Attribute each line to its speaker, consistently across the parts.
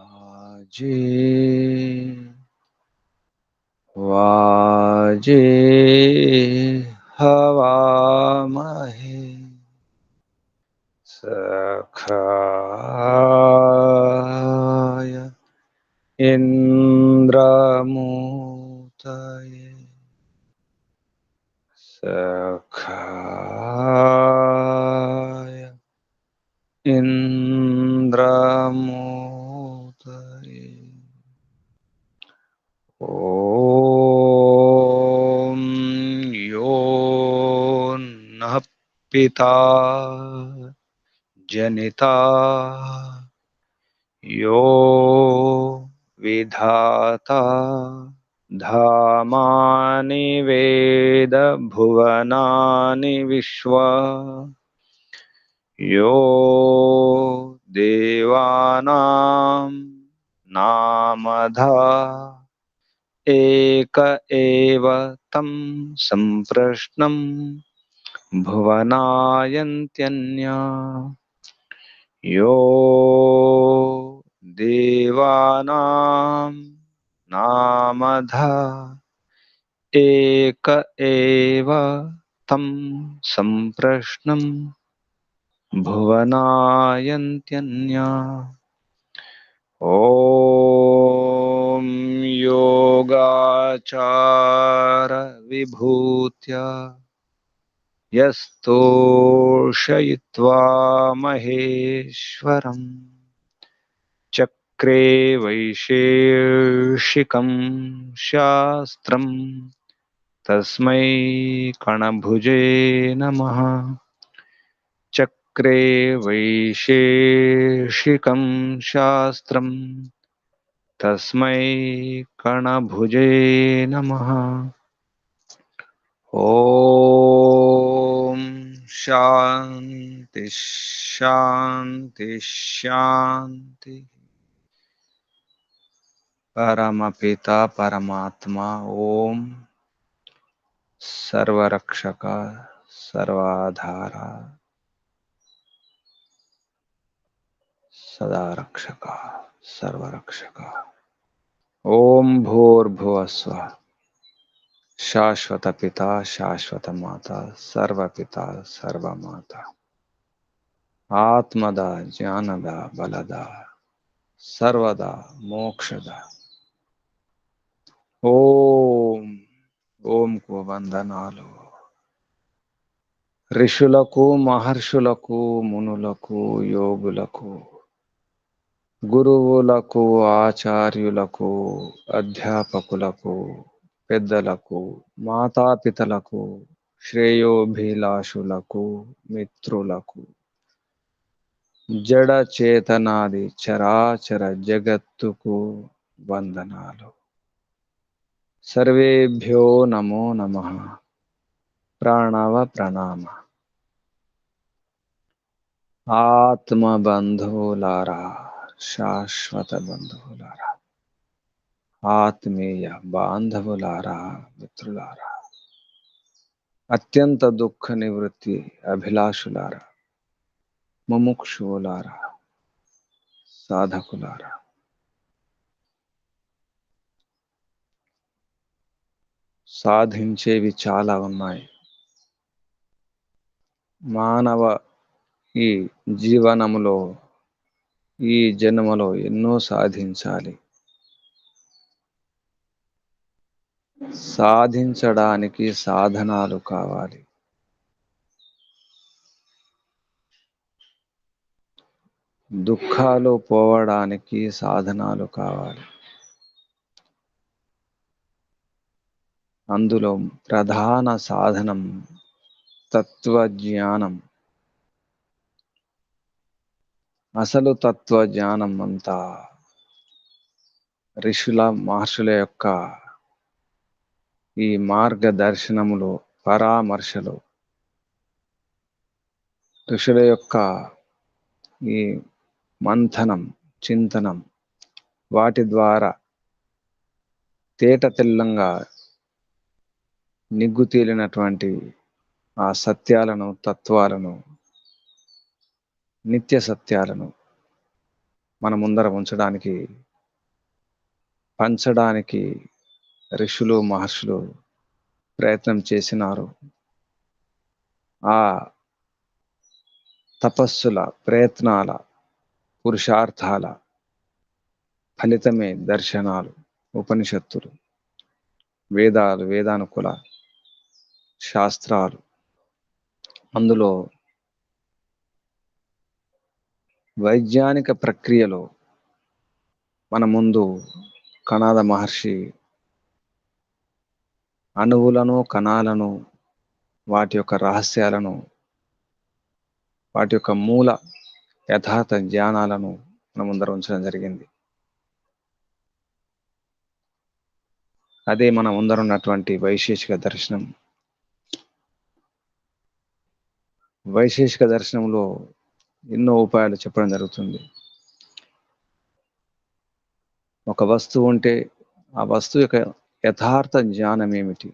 Speaker 1: वाजे वाजे हवामहे सखाय इन्द्रमूतये सखाय इन्द्रमूतये ॐ यो नः पिता जनिता यो विधाता धामानि वेद भुवनानि विश्व यो देवानां नामधा एक एव तं सम्प्रश्नं भुवनायन्त्यन्या यो देवानां नामधा एक एव तं सम्प्रश्नं भुवनायन्त्यन्या ॐ योगाचार विभूत्या यस्तोषयित्वा महेश्वरम् चक्रे वैशेषिकं शास्त्रम् तस्मै कणभुजे नमः चक्रे वैशेषिकं शास्त्रम् तस्मै कणभुजे नमः ॐ शान्ति शान्ति शान्ति परमपिता परमात्मा ओम सर्वरक्षक सर्वाधार सदा रक्षक सर्वरक्षक ओम भूर्भुवस्वः शाश्वत पिता शाश्वत माता सर्वपिता सर्वमाता आत्मदा ज्ञानदा बलदा सर्वदा मोक्षदा ఓం ఓంకు వందనాలు ఋషులకు మహర్షులకు మునులకు యోగులకు గురువులకు ఆచార్యులకు అధ్యాపకులకు పెద్దలకు మాతాపితలకు శ్రేయోభిలాషులకు మిత్రులకు జడ చేతనాది చరాచర జగత్తుకు వందనాలు सर्वेभ्यो नमो नमः प्रणव प्रणाम आत्म बंधुलारा शाश्वत बंधुलारा आत्मीय बांधवुलारा मित्रुलारा अत्यंत दुख निवृत्ति अभिलाषुलारा मुमुक्षुलारा साधकुलारा సాధించేవి చాలా ఉన్నాయి మానవ ఈ జీవనములో ఈ జన్మలో ఎన్నో సాధించాలి సాధించడానికి సాధనాలు కావాలి దుఃఖాలు పోవడానికి సాధనాలు కావాలి అందులో ప్రధాన సాధనం తత్వజ్ఞానం అసలు తత్వజ్ఞానం అంతా ఋషుల మహర్షుల యొక్క ఈ మార్గదర్శనములో పరామర్శలు ఋషుల యొక్క ఈ మంథనం చింతనం వాటి ద్వారా తేట తెల్లంగా నిగ్గు తేలినటువంటి ఆ సత్యాలను తత్వాలను నిత్య సత్యాలను మన ముందర ఉంచడానికి, పంచడానికి ఋషులు మహర్షులు ప్రయత్నం చేసినారు. ఆ తపస్సుల, ప్రయత్నాల, పురుషార్థాల ఫలితమే దర్శనాలు, ఉపనిషత్తులు, వేదాలు, వేదానుకుల శాస్త్రాలు. అందులో వైజ్ఞానిక ప్రక్రియలో మన ముందు కణాద మహర్షి అణువులను, కణాలను, వాటి యొక్క రహస్యాలను, వాటి యొక్క మూల యథార్థ జ్ఞానాలను మన ముందర ఉంచడం జరిగింది. అదే మన ముందర ఉన్నటువంటి వైశేషిక దర్శనం. వైశేషిక దర్శనంలో ఎన్నో ఉపాయాలు చెప్పడం జరుగుతుంది. ఒక వస్తువు ఉంటే ఆ వస్తువు యొక్క యథార్థ జ్ఞానం ఏమిటి,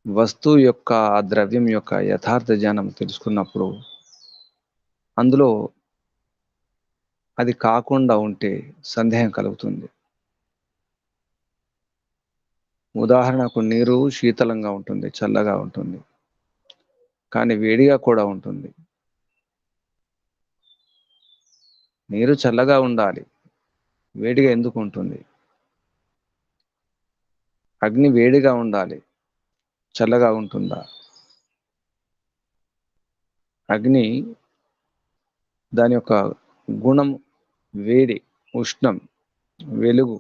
Speaker 1: వస్తువు యొక్క, ఆ ద్రవ్యం యొక్క యథార్థ జ్ఞానం తెలుసుకున్నప్పుడు అందులో అది కాకుండా ఉంటే సందేహం కలుగుతుంది. ఉదాహరణకు నీరు శీతలంగా ఉంటుంది, చల్లగా ఉంటుంది, కానీ వేడిగా కూడా ఉంటుంది. నీరు చల్లగా ఉండాలి, వేడిగా ఎందుకు ఉంటుంది? అగ్ని వేడిగా ఉండాలి, చల్లగా ఉంటుందా? అగ్ని దాని యొక్క గుణం వేడి, ఉష్ణం, వెలుగు,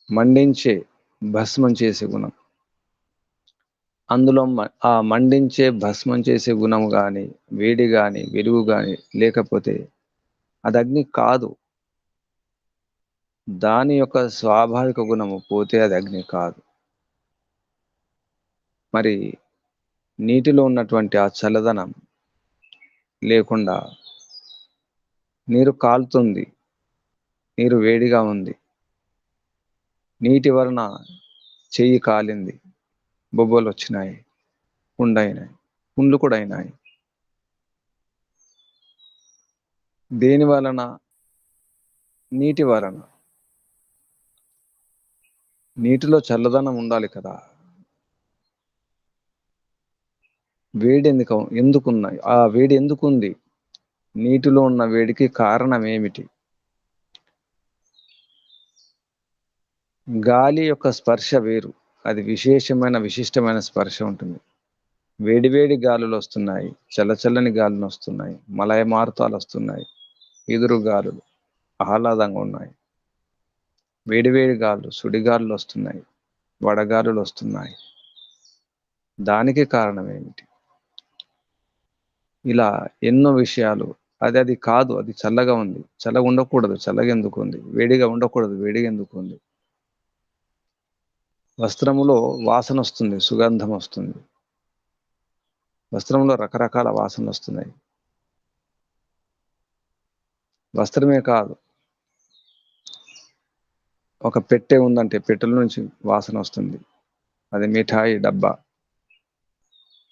Speaker 1: మండించే, భస్మం చేసే గుణం. అందులో ఆ మండించే, భస్మం చేసే గుణం కానీ, వేడి కానీ, వెలుగు కానీ లేకపోతే అది అగ్ని కాదు. దాని యొక్క స్వాభావిక గుణము పోతే అది అగ్ని కాదు. మరి నీటిలో ఉన్నటువంటి ఆ చల్లదనం లేకుండా నీరు కాలుతుంది, నీరు వేడిగా ఉంది, నీటి వలన చెయ్యి కాలింది, బొబ్బలు వచ్చినాయి, పుండైనాయి, పుండ్లు కూడా అయినాయి. దేని వలన? నీటి వలన. నీటిలో చల్లదనం ఉండాలి కదా. వేడి ఎందుకున్నాయి? ఆ వేడి ఎందుకుంది? నీటిలో ఉన్న వేడికి కారణం ఏమిటి? గాలి యొక్క స్పర్శ వేరు, అది విశిష్టమైన స్పర్శ ఉంటుంది. వేడివేడి గాలులు వస్తున్నాయి, చల్లచల్లని గాలులు వస్తున్నాయి, మలయ మారుతాలు వస్తున్నాయి, ఎదురు గాలులు ఆహ్లాదంగా ఉన్నాయి. వేడివేడి గాలులు, సుడిగాలులు వస్తున్నాయి, వడగాలులు వస్తున్నాయి. దానికి కారణం ఏమిటి? ఇలా ఎన్నో విషయాలు. అది కాదు, అది చల్లగా ఉంది, చల్లగా ఉండకూడదు, చల్లగా ఎందుకు ఉంది? వేడిగా ఉండకూడదు, వేడిగా ఎందుకు ఉంది? వస్త్రములో వాసన వస్తుంది, సుగంధం వస్తుంది, వస్త్రంలో రకరకాల వాసనలు వస్తున్నాయి. వస్త్రమే కాదు, ఒక పెట్టె ఉందంటే పెట్టెల నుంచి వాసన వస్తుంది. అది మిఠాయి డబ్బా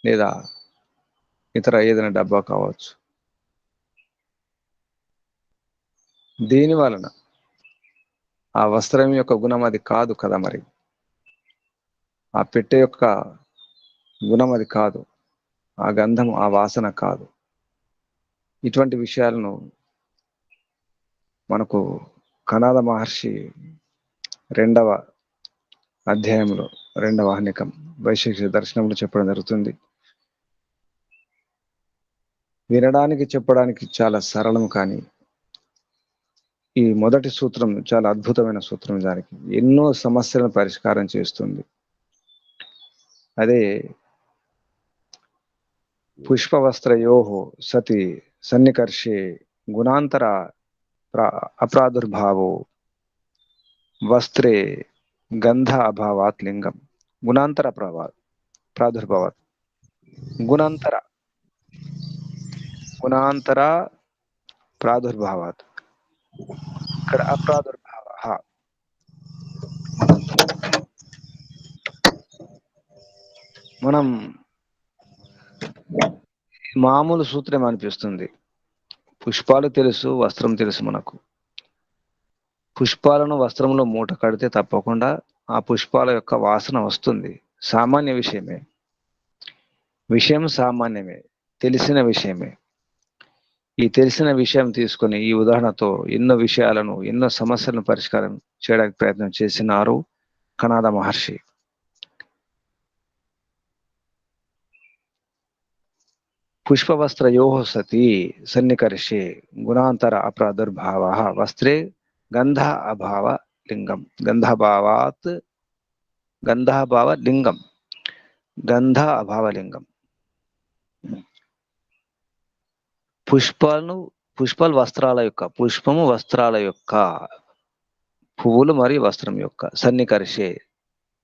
Speaker 1: లేదా ఇతర ఏదైనా డబ్బా కావచ్చు. దేని వలన? ఆ వస్త్రం యొక్క గుణం అది కాదు కదా. మరి ఆ పెట్టె యొక్క గుణం అది కాదు, ఆ గంధం, ఆ వాసన కాదు. ఇటువంటి విషయాలను మనకు కణాద మహర్షి 2వ అధ్యాయంలో, 2వ హనికం వైశేషిక దర్శనంలో చెప్పడం జరుగుతుంది. వినడానికి, చెప్పడానికి చాలా సరళం, కానీ ఈ మొదటి సూత్రం చాలా అద్భుతమైన సూత్రం. దానికి ఎన్నో సమస్యలను పరిష్కారం చేస్తుంది. అదే పుష్పవస్త్రయోహో సతి సన్నికర్షే గుణాంతర అప్రాదుర్భావో వస్త్రే గంధ అభావాత్ లింగం. గుణాంతర ప్రాదుర్భావాత్, గుణాంతర గుణాంతర ప్రాదుర్భావాత్. ఇక్కడ అప్రాదుర్భావ. మనం మామూలు సూత్రం అనిపిస్తుంది. పుష్పాలు తెలుసు, వస్త్రం తెలుసు మనకు. పుష్పాలను వస్త్రంలో మూట కడితే తప్పకుండా ఆ పుష్పాల యొక్క వాసన వస్తుంది. సామాన్య విషయమే. విషయం సామాన్యమే, తెలిసిన విషయమే. ఈ తెలిసిన విషయం తీసుకొని ఈ ఉదాహరణతో ఎన్నో విషయాలను, ఎన్నో సమస్యలను పరిష్కారం చేయడానికి ప్రయత్నం చేసినారు కణాద మహర్షి. పుష్పవస్త్రయోః సతి సన్నికర్షే గుణాంతర అప్రాదుర్భావ వస్త్రే గంధ అభావ లింగం. గంధాభావ లింగం. గంధ అభావ లింగం. పుష్పాలు వస్త్రాల యొక్క, పుష్పము వస్త్రాల యొక్క, పువ్వులు మరియు వస్త్రం యొక్క సన్నికర్షే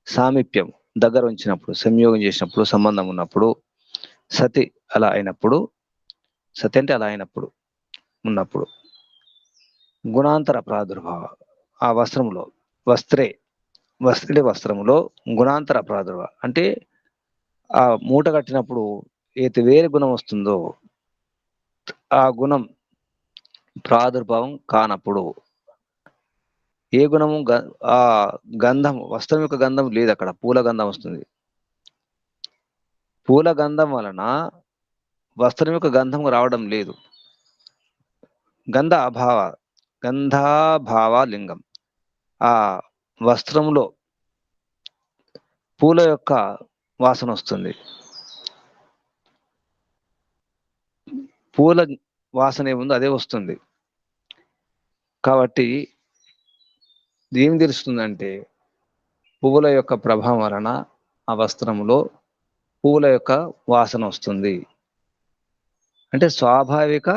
Speaker 1: సామీప్యం, దగ్గర ఉంచినప్పుడు, సంయోగం చేసినప్పుడు, సంబంధం ఉన్నప్పుడు, సతి అలా అయినప్పుడు, సతి అంటే అలా అయినప్పుడు, ఉన్నప్పుడు, గుణాంతర ప్రాదుర్భావ ఆ వస్త్రంలో, వస్త్రములో గుణాంతర ప్రాదుర్భావ అంటే ఆ మూట కట్టినప్పుడు ఏది వేరే గుణం వస్తుందో ఆ గుణం ప్రాదుర్భావం కానప్పుడు, ఏ గుణము ఆ గంధం, వస్త్రం యొక్క గంధం లేదు అక్కడ, పూల గంధం వస్తుంది. పూల గంధం వలన వస్త్రం యొక్క గంధం రావడం లేదు. గంధాభావ లింగం. ఆ వస్త్రంలో పూల యొక్క వాసన వస్తుంది. పూల వాసన ఏముందో అదే వస్తుంది. కాబట్టి ఏం తెలుస్తుందంటే పువ్వుల యొక్క ప్రభావం వలన ఆ వస్త్రంలో పువ్వుల యొక్క వాసన వస్తుంది. అంటే స్వాభావిక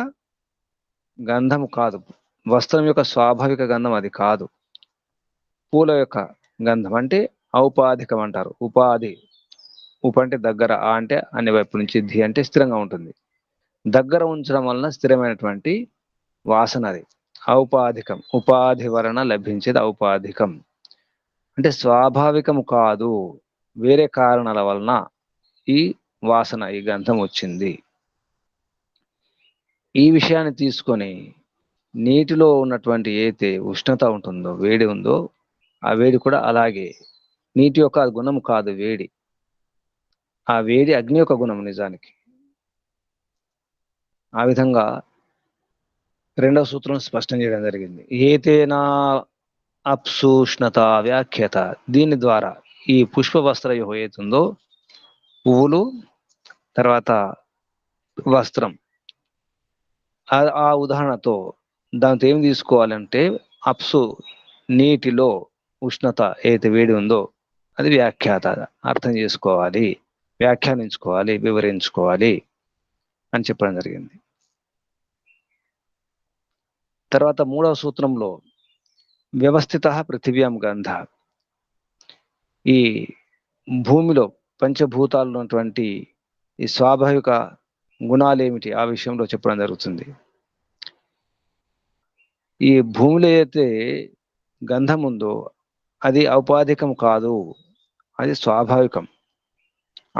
Speaker 1: గంధం కాదు, వస్త్రం యొక్క స్వాభావిక గంధం అది కాదు. పూల యొక్క గంధం అంటే ఔపాధికం అంటారు. ఉపాధి, ఉప అంటే దగ్గర, ఆ అంటే అన్ని వైపు నుంచి, ధి అంటే స్థిరంగా ఉంటుంది. దగ్గర ఉంచడం వలన స్థిరమైనటువంటి వాసన అది ఔపాధికం. ఉపాధి వలన లభించేది ఔపాధికం. అంటే స్వాభావికము కాదు, వేరే కారణాల వలన ఈ వాసన, ఈ గంధం వచ్చింది. ఈ విషయాన్ని తీసుకొని నీటిలో ఉన్నటువంటి ఏదైతే ఉష్ణత ఉంటుందో, వేడి ఉందో, ఆ వేడి కూడా అలాగే నీటి యొక్క గుణం కాదు వేడి. ఆ వేడి అగ్ని యొక్క గుణం నిజానికి. ఆ విధంగా రెండవ సూత్రం స్పష్టం చేయడం జరిగింది. ఏతేనా అప్సూష్ణత వ్యాఖ్యత. దీని ద్వారా ఈ పుష్ప వస్త్రయోః ఏతుందో, పువ్వులు తర్వాత వస్త్రం, ఆ ఉదాహరణతో దాంతో ఏం తీసుకోవాలంటే అప్సు నీటిలో ఉష్ణత ఏదైతే వేడి ఉందో అది వ్యాఖ్యాత, అర్థం చేసుకోవాలి, వ్యాఖ్యానించుకోవాలి, వివరించుకోవాలి అని చెప్పడం జరిగింది. తర్వాత మూడవ సూత్రంలో వ్యవస్థిత పృథివ్యాం గంధ. ఈ భూమిలో పంచభూతాలు ఉన్నటువంటి ఈ స్వాభావిక గుణాలు ఏమిటి ఆ విషయంలో చెప్పడం జరుగుతుంది. ఈ భూమిలో అయితే గంధం ఉందో అది ఔపాధికం కాదు, అది స్వాభావికం.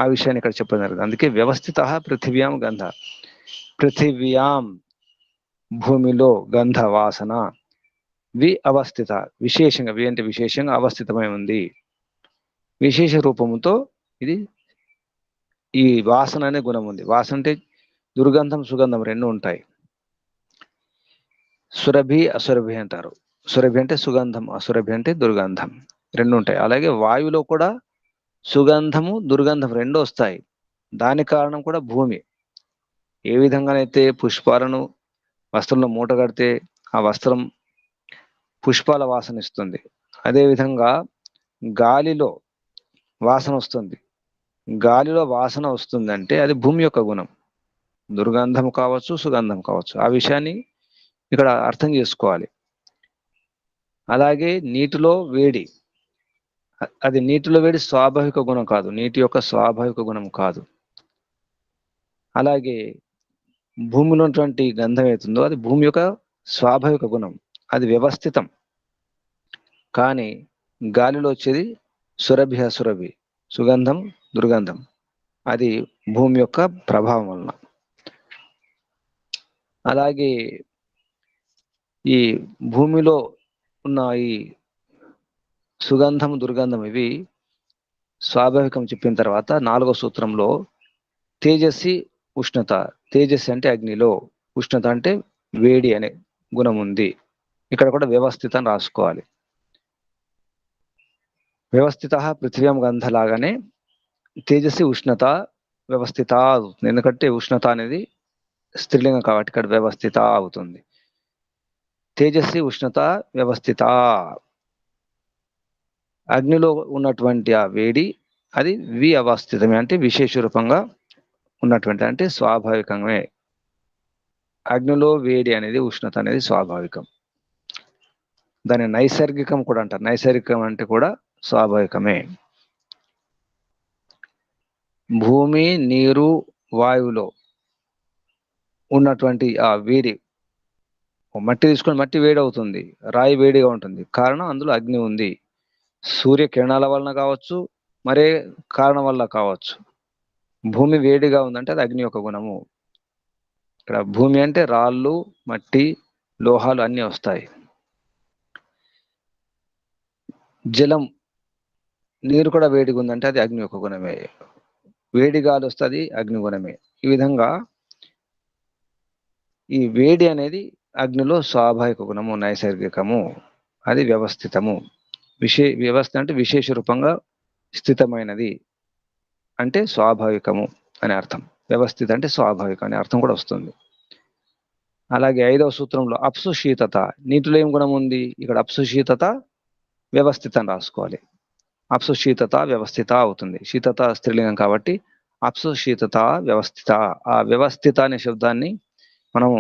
Speaker 1: ఆ విషయాన్ని ఇక్కడ చెప్పడం జరుగుతుంది. అందుకే వ్యవస్థిత పృథివ్యాం గంధ. పృథివ్యాం భూమిలో గంధ వాసన, వి అవస్థిత విశేషంగా, వి అంటే విశేషంగా, అవస్థితమై ఉంది. విశేష రూపముతో ఇది ఈ వాసన అనే గుణం ఉంది. వాసన అంటే దుర్గంధం సుగంధం రెండు ఉంటాయి. సురభి అసురభి అంటారు. సురభి అంటే సుగంధం, అసురభి అంటే దుర్గంధం, రెండు ఉంటాయి. అలాగే వాయువులో కూడా సుగంధము దుర్గంధం రెండు వస్తాయి. దానికి కారణం కూడా భూమి. ఏ విధంగానైతే పుష్పాలను వస్త్రంలో మూట కడితే ఆ వస్త్రం పుష్పాల వాసన ఇస్తుంది, అదేవిధంగా గాలిలో వాసన వస్తుంది. గాలిలో వాసన వస్తుందంటే అది భూమి యొక్క గుణం, దుర్గంధం కావచ్చు, సుగంధం కావచ్చు. ఆ విషయాన్ని ఇక్కడ అర్థం చేసుకోవాలి. అలాగే నీటిలో వేడి, అది నీటిలో వేడి స్వాభావిక గుణం కాదు, నీటి యొక్క స్వాభావిక గుణం కాదు. అలాగే భూమిలో ఉన్నటువంటి గంధం అవుతుందో అది భూమి యొక్క స్వాభావిక గుణం, అది వ్యవస్థితం. కానీ గాలిలో వచ్చేది సురభి అసురభి, సుగంధం దుర్గంధం, అది భూమి యొక్క ప్రభావం వలన. అలాగే ఈ భూమిలో ఉన్న ఈ సుగంధం దుర్గంధం ఇవి స్వాభావికం చెప్పిన తర్వాత 4వ సూత్రంలో తేజస్సి ఉష్ణత. తేజస్సి అంటే అగ్నిలో, ఉష్ణత అంటే వేడి అనే గుణం ఉంది. ఇక్కడ కూడా వ్యవస్థిత అని రాసుకోవాలి. వ్యవస్థిత పృథివ్యాం గంధ లాగానే తేజస్సి ఉష్ణత వ్యవస్థిత అవుతుంది. ఎందుకంటే ఉష్ణత అనేది స్త్రీలింగం కాబట్టి ఇక్కడ వ్యవస్థిత అవుతుంది. తేజస్సి ఉష్ణత వ్యవస్థిత. అగ్నిలో ఉన్నటువంటి ఆ వేడి అది వ్యవస్థితమే, అంటే విశేష రూపంగా ఉన్నటువంటి, అంటే స్వాభావికమే. అగ్నిలో వేడి అనేది ఉష్ణత అనేది స్వాభావికం. దాన్ని నైసర్గికం కూడా అంటారు. నైసర్గికం అంటే కూడా స్వాభావికమే. భూమి, నీరు, వాయువులో ఉన్నటువంటి ఆ వేడి, మట్టి తీసుకొని మట్టి వేడి అవుతుంది, రాయి వేడిగా ఉంటుంది, కారణం అందులో అగ్ని ఉంది. సూర్యకిరణాల వలన కావచ్చు, మరే కారణం వల్ల కావచ్చు. భూమి వేడిగా ఉందంటే అది అగ్ని యొక్క గుణము. ఇక్కడ భూమి అంటే రాళ్ళు, మట్టి, లోహాలు అన్నీ వస్తాయి. జలం, నీరు కూడా వేడిగా ఉందంటే అది అగ్ని యొక్క గుణమే. వేడి గాలి వస్తుంది, అగ్ని గుణమే. ఈ విధంగా ఈ వేడి అనేది అగ్నిలో స్వాభావిక గుణము, నైసర్గికము, అది వ్యవస్థితము. వ్యవస్థ అంటే విశేష రూపంగా స్థితమైనది, అంటే స్వాభావికము అనే అర్థం. వ్యవస్థిత అంటే స్వాభావిక అనే అర్థం కూడా వస్తుంది. అలాగే 5వ సూత్రంలో అప్సు శీతత. నీటిలో ఏం గుణం ఉంది? ఇక్కడ అప్సు శీతత వ్యవస్థిత అని రాసుకోవాలి. అప్సు శీతత వ్యవస్థిత అవుతుంది. శీతత స్త్రీలింగం కాబట్టి అప్సు శీతత వ్యవస్థిత. ఆ వ్యవస్థిత అనే శబ్దాన్ని మనం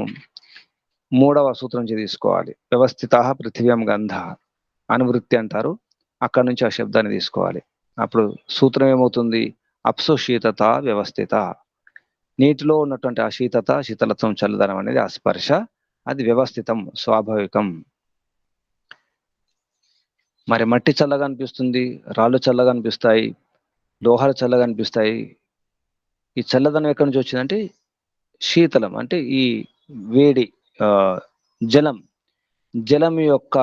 Speaker 1: 3వ సూత్రం నుంచి తీసుకోవాలి. వ్యవస్థిత పృథివ్యాం గంధ అనువృత్తి అంటారు. అక్కడి నుంచి ఆ శబ్దాన్ని తీసుకోవాలి. అప్పుడు సూత్రం ఏమవుతుంది? అప్సు శీతత వ్యవస్థిత. నీటిలో ఉన్నటువంటి ఆ శీతత, శీతలత్వం, చల్లదనం అనేది ఆ స్పర్శ, అది వ్యవస్థితం, స్వాభావికం. మరి మట్టి చల్లగా అనిపిస్తుంది, రాళ్ళు చల్లగా అనిపిస్తాయి, లోహాలు చల్లగా అనిపిస్తాయి. ఈ చల్లదనం ఎక్కడి నుంచి వచ్చిందంటే శీతలం, అంటే ఈ వేడి, జలం, జలం యొక్క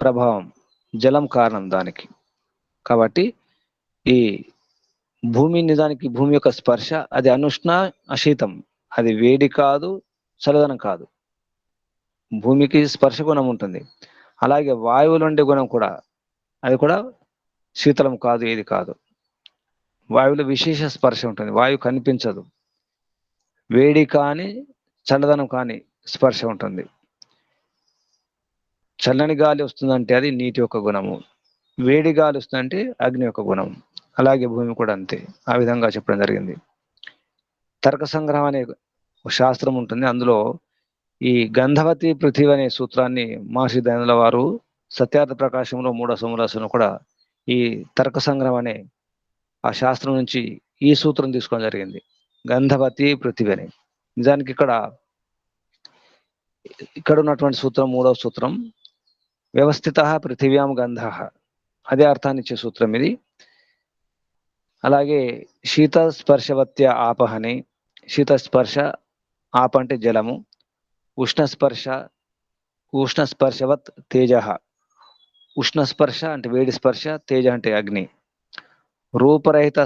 Speaker 1: ప్రభావం, జలం కారణం దానికి. కాబట్టి ఈ భూమి నిజానికి, భూమి యొక్క స్పర్శ అది అనుష్ణ అశీతం, అది వేడి కాదు, చల్లదనం కాదు. భూమికి స్పర్శ గుణం ఉంటుంది. అలాగే వాయువులు ఉండే గుణం కూడా, అది కూడా శీతలం కాదు, ఏది కాదు. వాయువులో విశేష స్పర్శ ఉంటుంది, వాయువు కనిపించదు. వేడి కానీ చల్లదనం కానీ స్పర్శ ఉంటుంది. చల్లని గాలి వస్తుందంటే అది నీటి యొక్క గుణము, వేడి గాలి వస్తుందంటే అగ్ని యొక్క గుణం. అలాగే భూమి కూడా అంతే. ఆ విధంగా చెప్పడం జరిగింది. తర్క సంగ్రహం అనే శాస్త్రం ఉంటుంది. అందులో ఈ గంధవతి పృథివీ అనే సూత్రాన్ని మహర్షి దయానందుల వారు సత్యార్థ ప్రకాశంలో 3వ సమావేశంలో కూడా ఈ తర్క సంగ్రహం అనే ఆ శాస్త్రం నుంచి ఈ సూత్రం తీసుకోవడం జరిగింది, గంధవతి పృథివీ అని. నిజానికి ఇక్కడ ఉన్నటువంటి సూత్రం 3వ సూత్రం వ్యవస్థిత పృథివ్యాం గంధ, అదే అర్థాన్ని ఇచ్చే సూత్రం ఇది. అలాగే శీత స్పర్శవత్య ఆపహని, శీత స్పర్శ, ఆప అంటే జలము, ఉష్ణస్పర్శవత్ తేజ, ఉష్ణస్పర్శ అంటే వేడి స్పర్శ, తేజ అంటే అగ్ని. రూపరహిత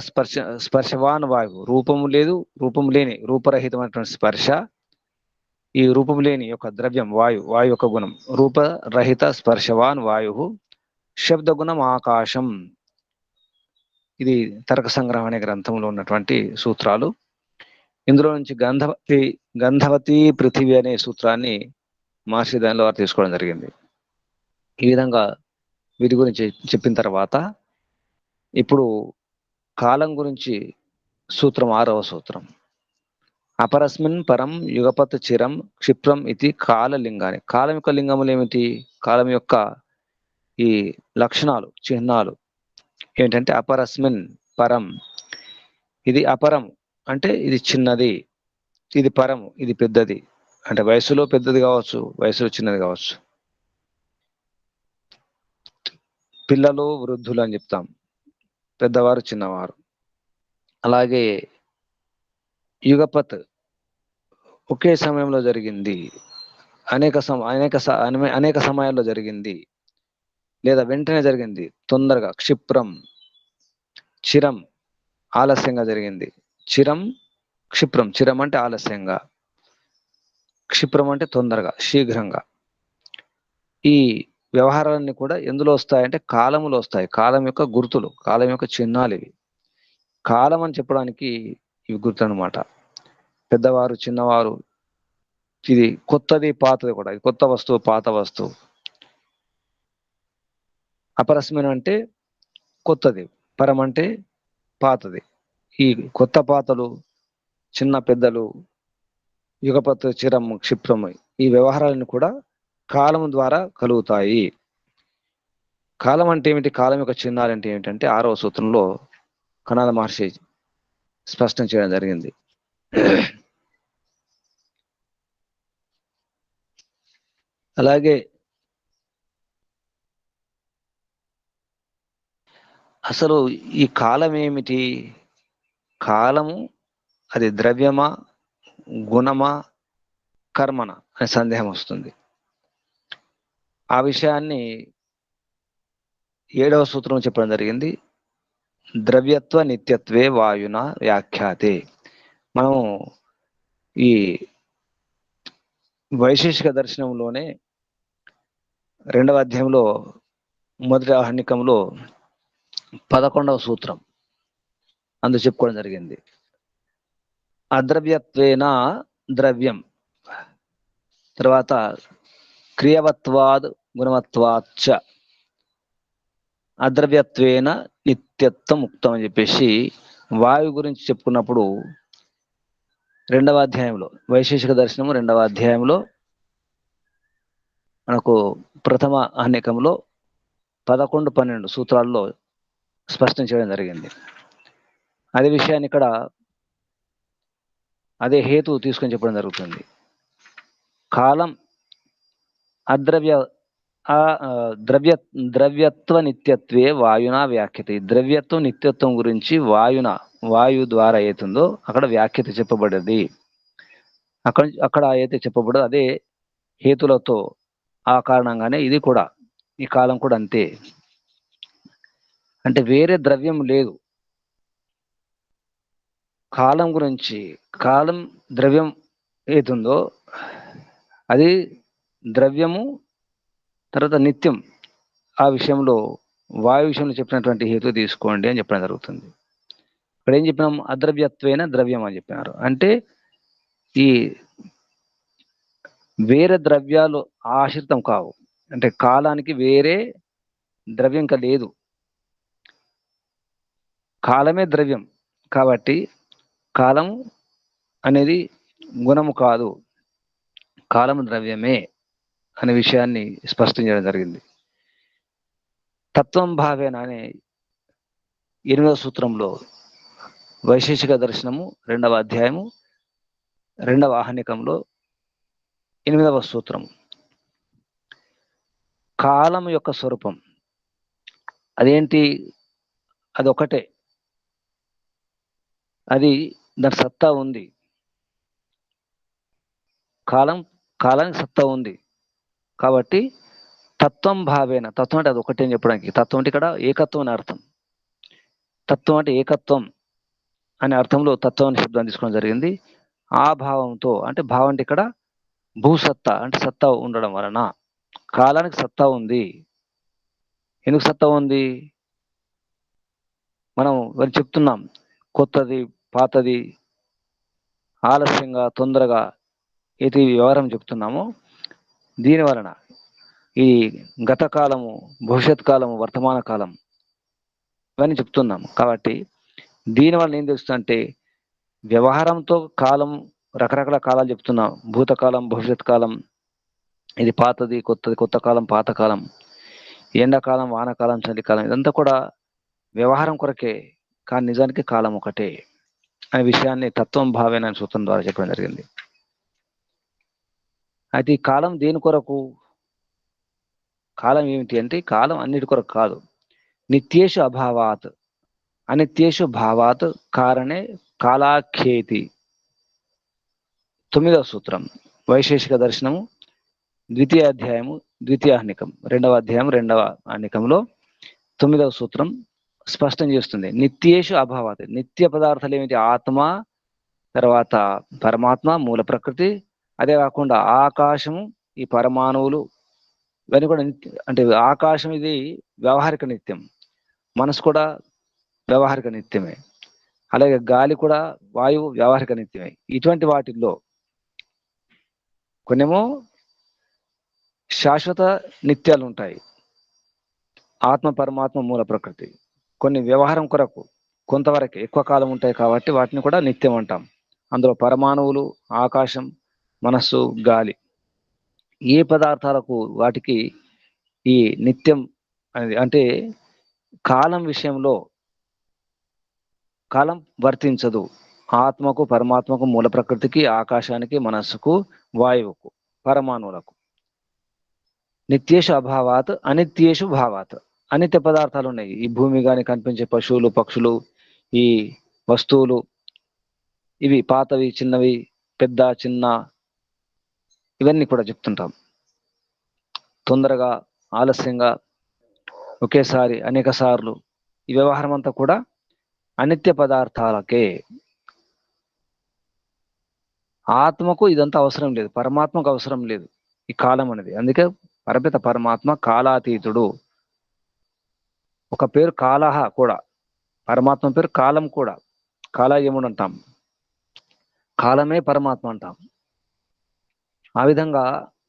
Speaker 1: స్పర్శవాన్ వాయువు, రూపము లేదు, రూపము లేని, రూపరహితమైనటువంటి స్పర్శ, ఈ రూపం లేని యొక్క ద్రవ్యం వాయు యొక్క గుణం. రూపరహిత స్పర్శవాన్ వాయు, శబ్దగుణం ఆకాశం. ఇది తర్క సంగ్రహం అనే గ్రంథంలో ఉన్నటువంటి సూత్రాలు. ఇందులో నుంచి గంధవతి పృథివీ అనే సూత్రాన్ని మహర్షి దయానందుల వారు తీసుకోవడం జరిగింది. ఈ విధంగా వీటి గురించి చెప్పిన తర్వాత ఇప్పుడు కాలం గురించి సూత్రం 6వ సూత్రం. అపరస్మిన్ పరం యుగపత్ చిరం క్షిప్రం ఇది కాలలింగాన్ని. కాలం యొక్క లింగములు ఏమిటి? కాలం యొక్క ఈ లక్షణాలు, చిహ్నాలు ఏంటంటే అపరస్మిన్ పరం, ఇది అపరం అంటే ఇది చిన్నది, ఇది పరం ఇది పెద్దది, అంటే వయసులో పెద్దది కావచ్చు, వయసులో చిన్నది కావచ్చు. పిల్లలు, వృద్ధులు అని చెప్తాం, పెద్దవారు, చిన్నవారు. అలాగే యుగపత్ ఒకే సమయంలో జరిగింది, అనేక సమయాల్లో జరిగింది, లేదా వెంటనే జరిగింది, తొందరగా, క్షిప్రం, చిరం, ఆలస్యంగా జరిగింది. చిరం, క్షిప్రం. చిరం అంటే ఆలస్యంగా, క్షిప్రం అంటే తొందరగా, శీఘ్రంగా. ఈ వ్యవహారాలన్నీ కూడా ఎందులో వస్తాయంటే కాలములో వస్తాయి. కాలం యొక్క గుర్తులు, కాలం యొక్క చిహ్నాలు ఇవి. కాలం అని చెప్పడానికి ఇవి గుర్తు అనమాట. పెద్దవారు, చిన్నవారు, ఇది కొత్తది, పాతది కూడా. ఇది కొత్త వస్తువు, పాత వస్తువు. అపరస్మిన్ అంటే కొత్తది, పరం అంటే పాతది. ఈ కొత్త పాతలు, చిన్న పెద్దలు, యుగపత్, చిరము, క్షిప్రము, ఈ వ్యవహారాలను కూడా కాలం ద్వారా కలుగుతాయి. కాలం అంటే ఏమిటి? కాలం యొక్క చిహ్నాలు అంటే ఏమిటంటే 6వ సూత్రంలో కణాద మహర్షి స్పష్టం చేయడం జరిగింది. అలాగే అసలు ఈ కాలం ఏమిటి? కాలము అది ద్రవ్యమా, గుణమా, కర్మన అనే సందేహం వస్తుంది. ఆ విషయాన్ని 7వ సూత్రం చెప్పడం జరిగింది. ద్రవ్యత్వ నిత్యత్వే వాయున వ్యాఖ్యాతే. మనం ఈ వైశేషిక దర్శనంలోనే 2వ అధ్యాయంలో మొదటి ఆహ్నికంలో 11వ సూత్రం అందు చెప్పుకోవడం జరిగింది. అద్రవ్యత్వేన ద్రవ్యం, తర్వాత క్రియవత్వాద్ గుణవత్వాచ్చ అద్రవ్యత్వేన నిత్యత్వం ముక్తం అని చెప్పేసి వాయువు గురించి చెప్పుకున్నప్పుడు 2వ అధ్యాయంలో, వైశేషిక దర్శనము 2వ అధ్యాయంలో మనకు ప్రథమ ఆహ్నికంలో 11, 12 సూత్రాల్లో స్పష్టం చేయడం జరిగింది. అదే విషయాన్ని ఇక్కడ అదే హేతు తీసుకొని చెప్పడం జరుగుతుంది. కాలం అద్రవ్య ద్రవ్యత్వ నిత్యత్వే వాయునా వ్యాఖ్యత. ద్రవ్యత్వం, నిత్యత్వం గురించి వాయు ద్వారా ఏతుందో అక్కడ వ్యాఖ్యత చెప్పబడ్డది. అక్కడ అయితే చెప్పబడదు, అదే హేతులతో, ఆ కారణంగానే ఇది కూడా, ఈ కాలం కూడా అంతే. అంటే వేరే ద్రవ్యం లేదు కాలం గురించి. కాలం ద్రవ్యం ఏతుందో అది ద్రవ్యము, తర్వాత నిత్యం. ఆ విషయంలో వాయు విషయంలో చెప్పినటువంటి హేతు తీసుకోండి అని చెప్పడం జరుగుతుంది. ఇక్కడ ఏం చెప్పినాం? అద్రవ్యత్వైన ద్రవ్యం అని చెప్పినారు. అంటే ఈ వేరే ద్రవ్యాలు ఆశ్రితం కావు. అంటే కాలానికి వేరే ద్రవ్యం ఇంకా లేదు, కాలమే ద్రవ్యం. కాబట్టి కాలం అనేది గుణము కాదు, కాలము ద్రవ్యమే అనే విషయాన్ని స్పష్టం చేయడం జరిగింది. తత్వం భావేన అనే 8వ సూత్రంలో వైశేషిక దర్శనము 2వ అధ్యాయము 2వ ఆహ్నికంలో 8వ సూత్రం, కాలం యొక్క స్వరూపం అదేంటి? అదొకటే, అది దాని సత్తా ఉంది. కాలానికి సత్తా ఉంది. కాబట్టి తత్వం భావేన, తత్వం అంటే అది ఒకటే అని చెప్పడానికి. తత్వం అంటే ఇక్కడ ఏకత్వం అని అర్థం. తత్వం అంటే ఏకత్వం అనే అర్థంలో తత్వం అనే శబ్దాన్ని తీసుకోవడం జరిగింది. ఆ భావంతో, అంటే భావం అంటే ఇక్కడ భూసత్తా, అంటే సత్తా ఉండడం వలన కాలానికి సత్తా ఉంది. ఎందుకు సత్తా ఉంది? మనం చెప్తున్నాం, కొత్తది, పాతది, ఆలస్యంగా, తొందరగా, ఏది వ్యవహారం చెప్తున్నామో దీని వలన ఈ గత కాలము, భవిష్యత్ కాలము, వర్తమాన కాలం ఇవన్నీ చెప్తున్నాము. కాబట్టి దీనివల్ల ఏం తెలుస్తుందంటే వ్యవహారంతో కాలం, రకరకాల కాలాలు చెప్తున్నాం. భూతకాలం, భవిష్యత్ కాలం, ఇది పాతది, కొత్తది, కొత్త కాలం, పాతకాలం, ఎండాకాలం, వానకాలం, చలికాలం, ఇదంతా కూడా వ్యవహారం కొరకే. కానీ నిజానికి కాలం ఒకటే అనే విషయాన్ని తత్వం భావేన సూత్రం ద్వారా చెప్పడం జరిగింది. అయితే ఈ కాలం దేని కొరకు? కాలం ఏమిటి అంటే కాలం అన్నిటి కొరకు కాదు. నిత్యేషు అభావాత్, అనిత్యేషు భావాత్ కారణే కాలాఖ్యేతి.
Speaker 2: 9వ సూత్రం వైశేషిక దర్శనము ద్వితీయ అధ్యాయము ద్వితీయ అహ్నికం 2వ అధ్యాయం 2వ అహ్నికంలో 9వ సూత్రం స్పష్టం చేస్తుంది. నిత్యేషు అభావాత్, నిత్య పదార్థాలు ఏమిటి? ఆత్మ, తర్వాత పరమాత్మ, మూల ప్రకృతి, అదే కాకుండా ఆకాశము, ఈ పరమాణువులు, ఇవన్నీ కూడా అంటే ఆకాశం ఇది వ్యవహారిక నిత్యం, మనసు కూడా వ్యవహారిక నిత్యమే, అలాగే గాలి కూడా వాయువు వ్యవహారిక నిత్యమే. ఇటువంటి వాటిల్లో కొన్నేమో శాశ్వత నిత్యాలు ఉంటాయి, ఆత్మ, పరమాత్మ, మూల ప్రకృతి. కొన్ని వ్యవహారం కొరకు కొంతవరకు ఎక్కువ కాలం ఉంటాయి కాబట్టి వాటిని కూడా నిత్యం అంటాం. అందులో పరమాణువులు, ఆకాశం, మనస్సు, గాలి, ఏ పదార్థాలకు వాటికి ఈ నిత్యం అనేది అంటే కాలం విషయంలో కాలం వర్తించదు. ఆత్మకు, పరమాత్మకు, మూల ప్రకృతికి, ఆకాశానికి, మనస్సుకు, వాయువుకు, పరమాణువులకు. నిత్యేషు అభావాత్ అనిత్యేషు భావాత్, అనిత్య పదార్థాలు ఉన్నాయి. ఈ భూమి కానీ కనిపించే పశువులు, పక్షులు, ఈ వస్తువులు, ఇవి పాతవి, చిన్నవి, పెద్ద, చిన్న, ఇవన్నీ కూడా చెప్తుంటాం. తొందరగా, ఆలస్యంగా, ఒకేసారి, అనేక సార్లు, ఈ వ్యవహారం అంతా కూడా అనిత్య పదార్థాలకే. ఆత్మకు ఇదంతా అవసరం లేదు, పరమాత్మకు అవసరం లేదు ఈ కాలం అనేది. అందుకే పరపిత పరమాత్మ కాలాతీతుడు. ఒక పేరు కాలహ కూడా, పరమాత్మ పేరు కాలం కూడా. కాలయముడు అంటాం, కాలమే పరమాత్మ అంటాం. ఆ విధంగా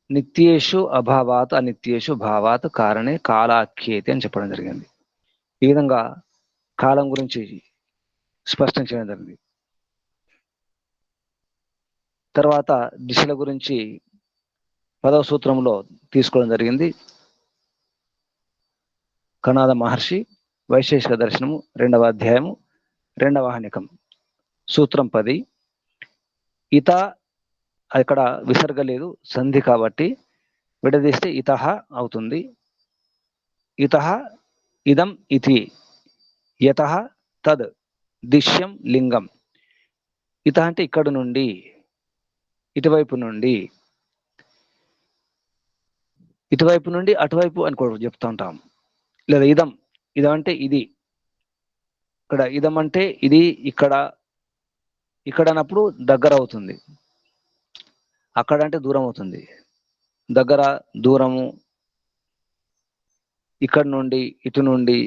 Speaker 2: నిత్యేషు అభావాత్ అనిత్యేషు భావాత్ కారణే కాలాఖ్యేతి అని చెప్పడం జరిగింది. ఈ విధంగా కాలం గురించి స్పష్టం చేయడం జరిగింది. తర్వాత దిశల గురించి 10వ సూత్రంలో తీసుకోవడం జరిగింది. కణాద మహర్షి వైశేషిక దర్శనము 2వ అధ్యాయము 2వ అహ్నికం సూత్రం 10. ఇత, ఇక్కడ విసర్గ లేదు, సంధి కాబట్టి విడదీస్తే ఇతః అవుతుంది. ఇతః ఇదం ఇతి, యతః తద్, దిశ్యం లింగం. ఇత అంటే ఇక్కడ నుండి, ఇటువైపు నుండి, ఇటువైపు నుండి అటువైపు అని కూడా చెప్తూ ఉంటాం. లేదా ఇదం, ఇదం అంటే ఇది, ఇక్కడ ఇదం అంటే ఇది, ఇక్కడ, ఇక్కడ అన్నప్పుడు దగ్గర అవుతుంది, అక్కడ అంటే దూరం అవుతుంది. దగ్గర, దూరము, ఇక్కడ నుండి, ఇటు నుండి.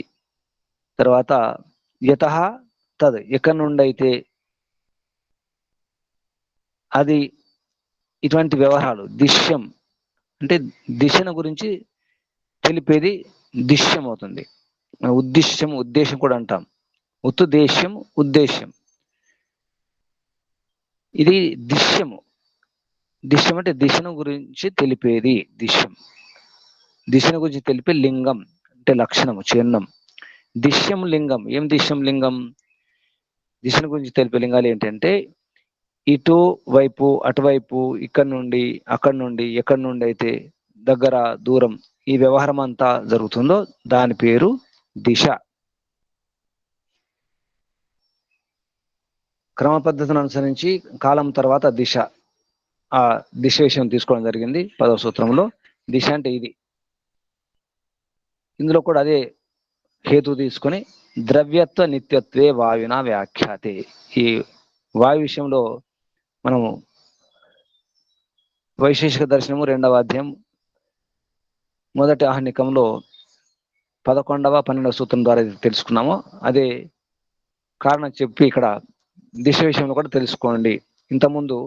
Speaker 2: తర్వాత యతః తద్, ఎక్కడి నుండి అయితే అది, ఇటువంటి వ్యవహారాలు. దిశ్యం అంటే దిశను గురించి తెలిపేది దిశ్యం అవుతుంది. ఉద్దేశ్యం, ఉద్దేశం కూడా అంటాం. ఉద్దేశ్యం, ఉద్దేశ్యం, ఇది దిశ్యము. దిశ్యం అంటే దిశను గురించి తెలిపేది దిశ్యం. దిశను గురించి తెలిపే లింగం అంటే లక్షణము, చిహ్నం. దిశ్యం లింగం. ఏం దిశ్యం లింగం? దిశను గురించి తెలిపే లింగాలు ఏంటంటే ఇటు వైపు, అటువైపు, ఇక్కడ నుండి, అక్కడి నుండి, ఎక్కడి నుండి అయితే దగ్గర, దూరం, ఈ వ్యవహారం అంతా జరుగుతుందో దాని పేరు దిశ. క్రమ పద్ధతిని అనుసరించి కాలం తర్వాత దిశ, ఆ దిశ విషయం తీసుకోవడం జరిగింది 10వ సూత్రంలో. దిశ అంటే ఇది. ఇందులో కూడా అదే హేతు తీసుకొని ద్రవ్యత్వ నిత్యత్వే వాయున వ్యాఖ్యాతే. ఈ వాయు విషయంలో మనము వైశేషిక దర్శనము 2వ అధ్యాయం మొదటి ఆహ్నికంలో 11వ 12వ సూత్రం ద్వారా తెలుసుకున్నాము. అదే కారణం చెప్పి ఇక్కడ దిశ విషయంలో కూడా తెలుసుకోండి. ఇంతకుముందు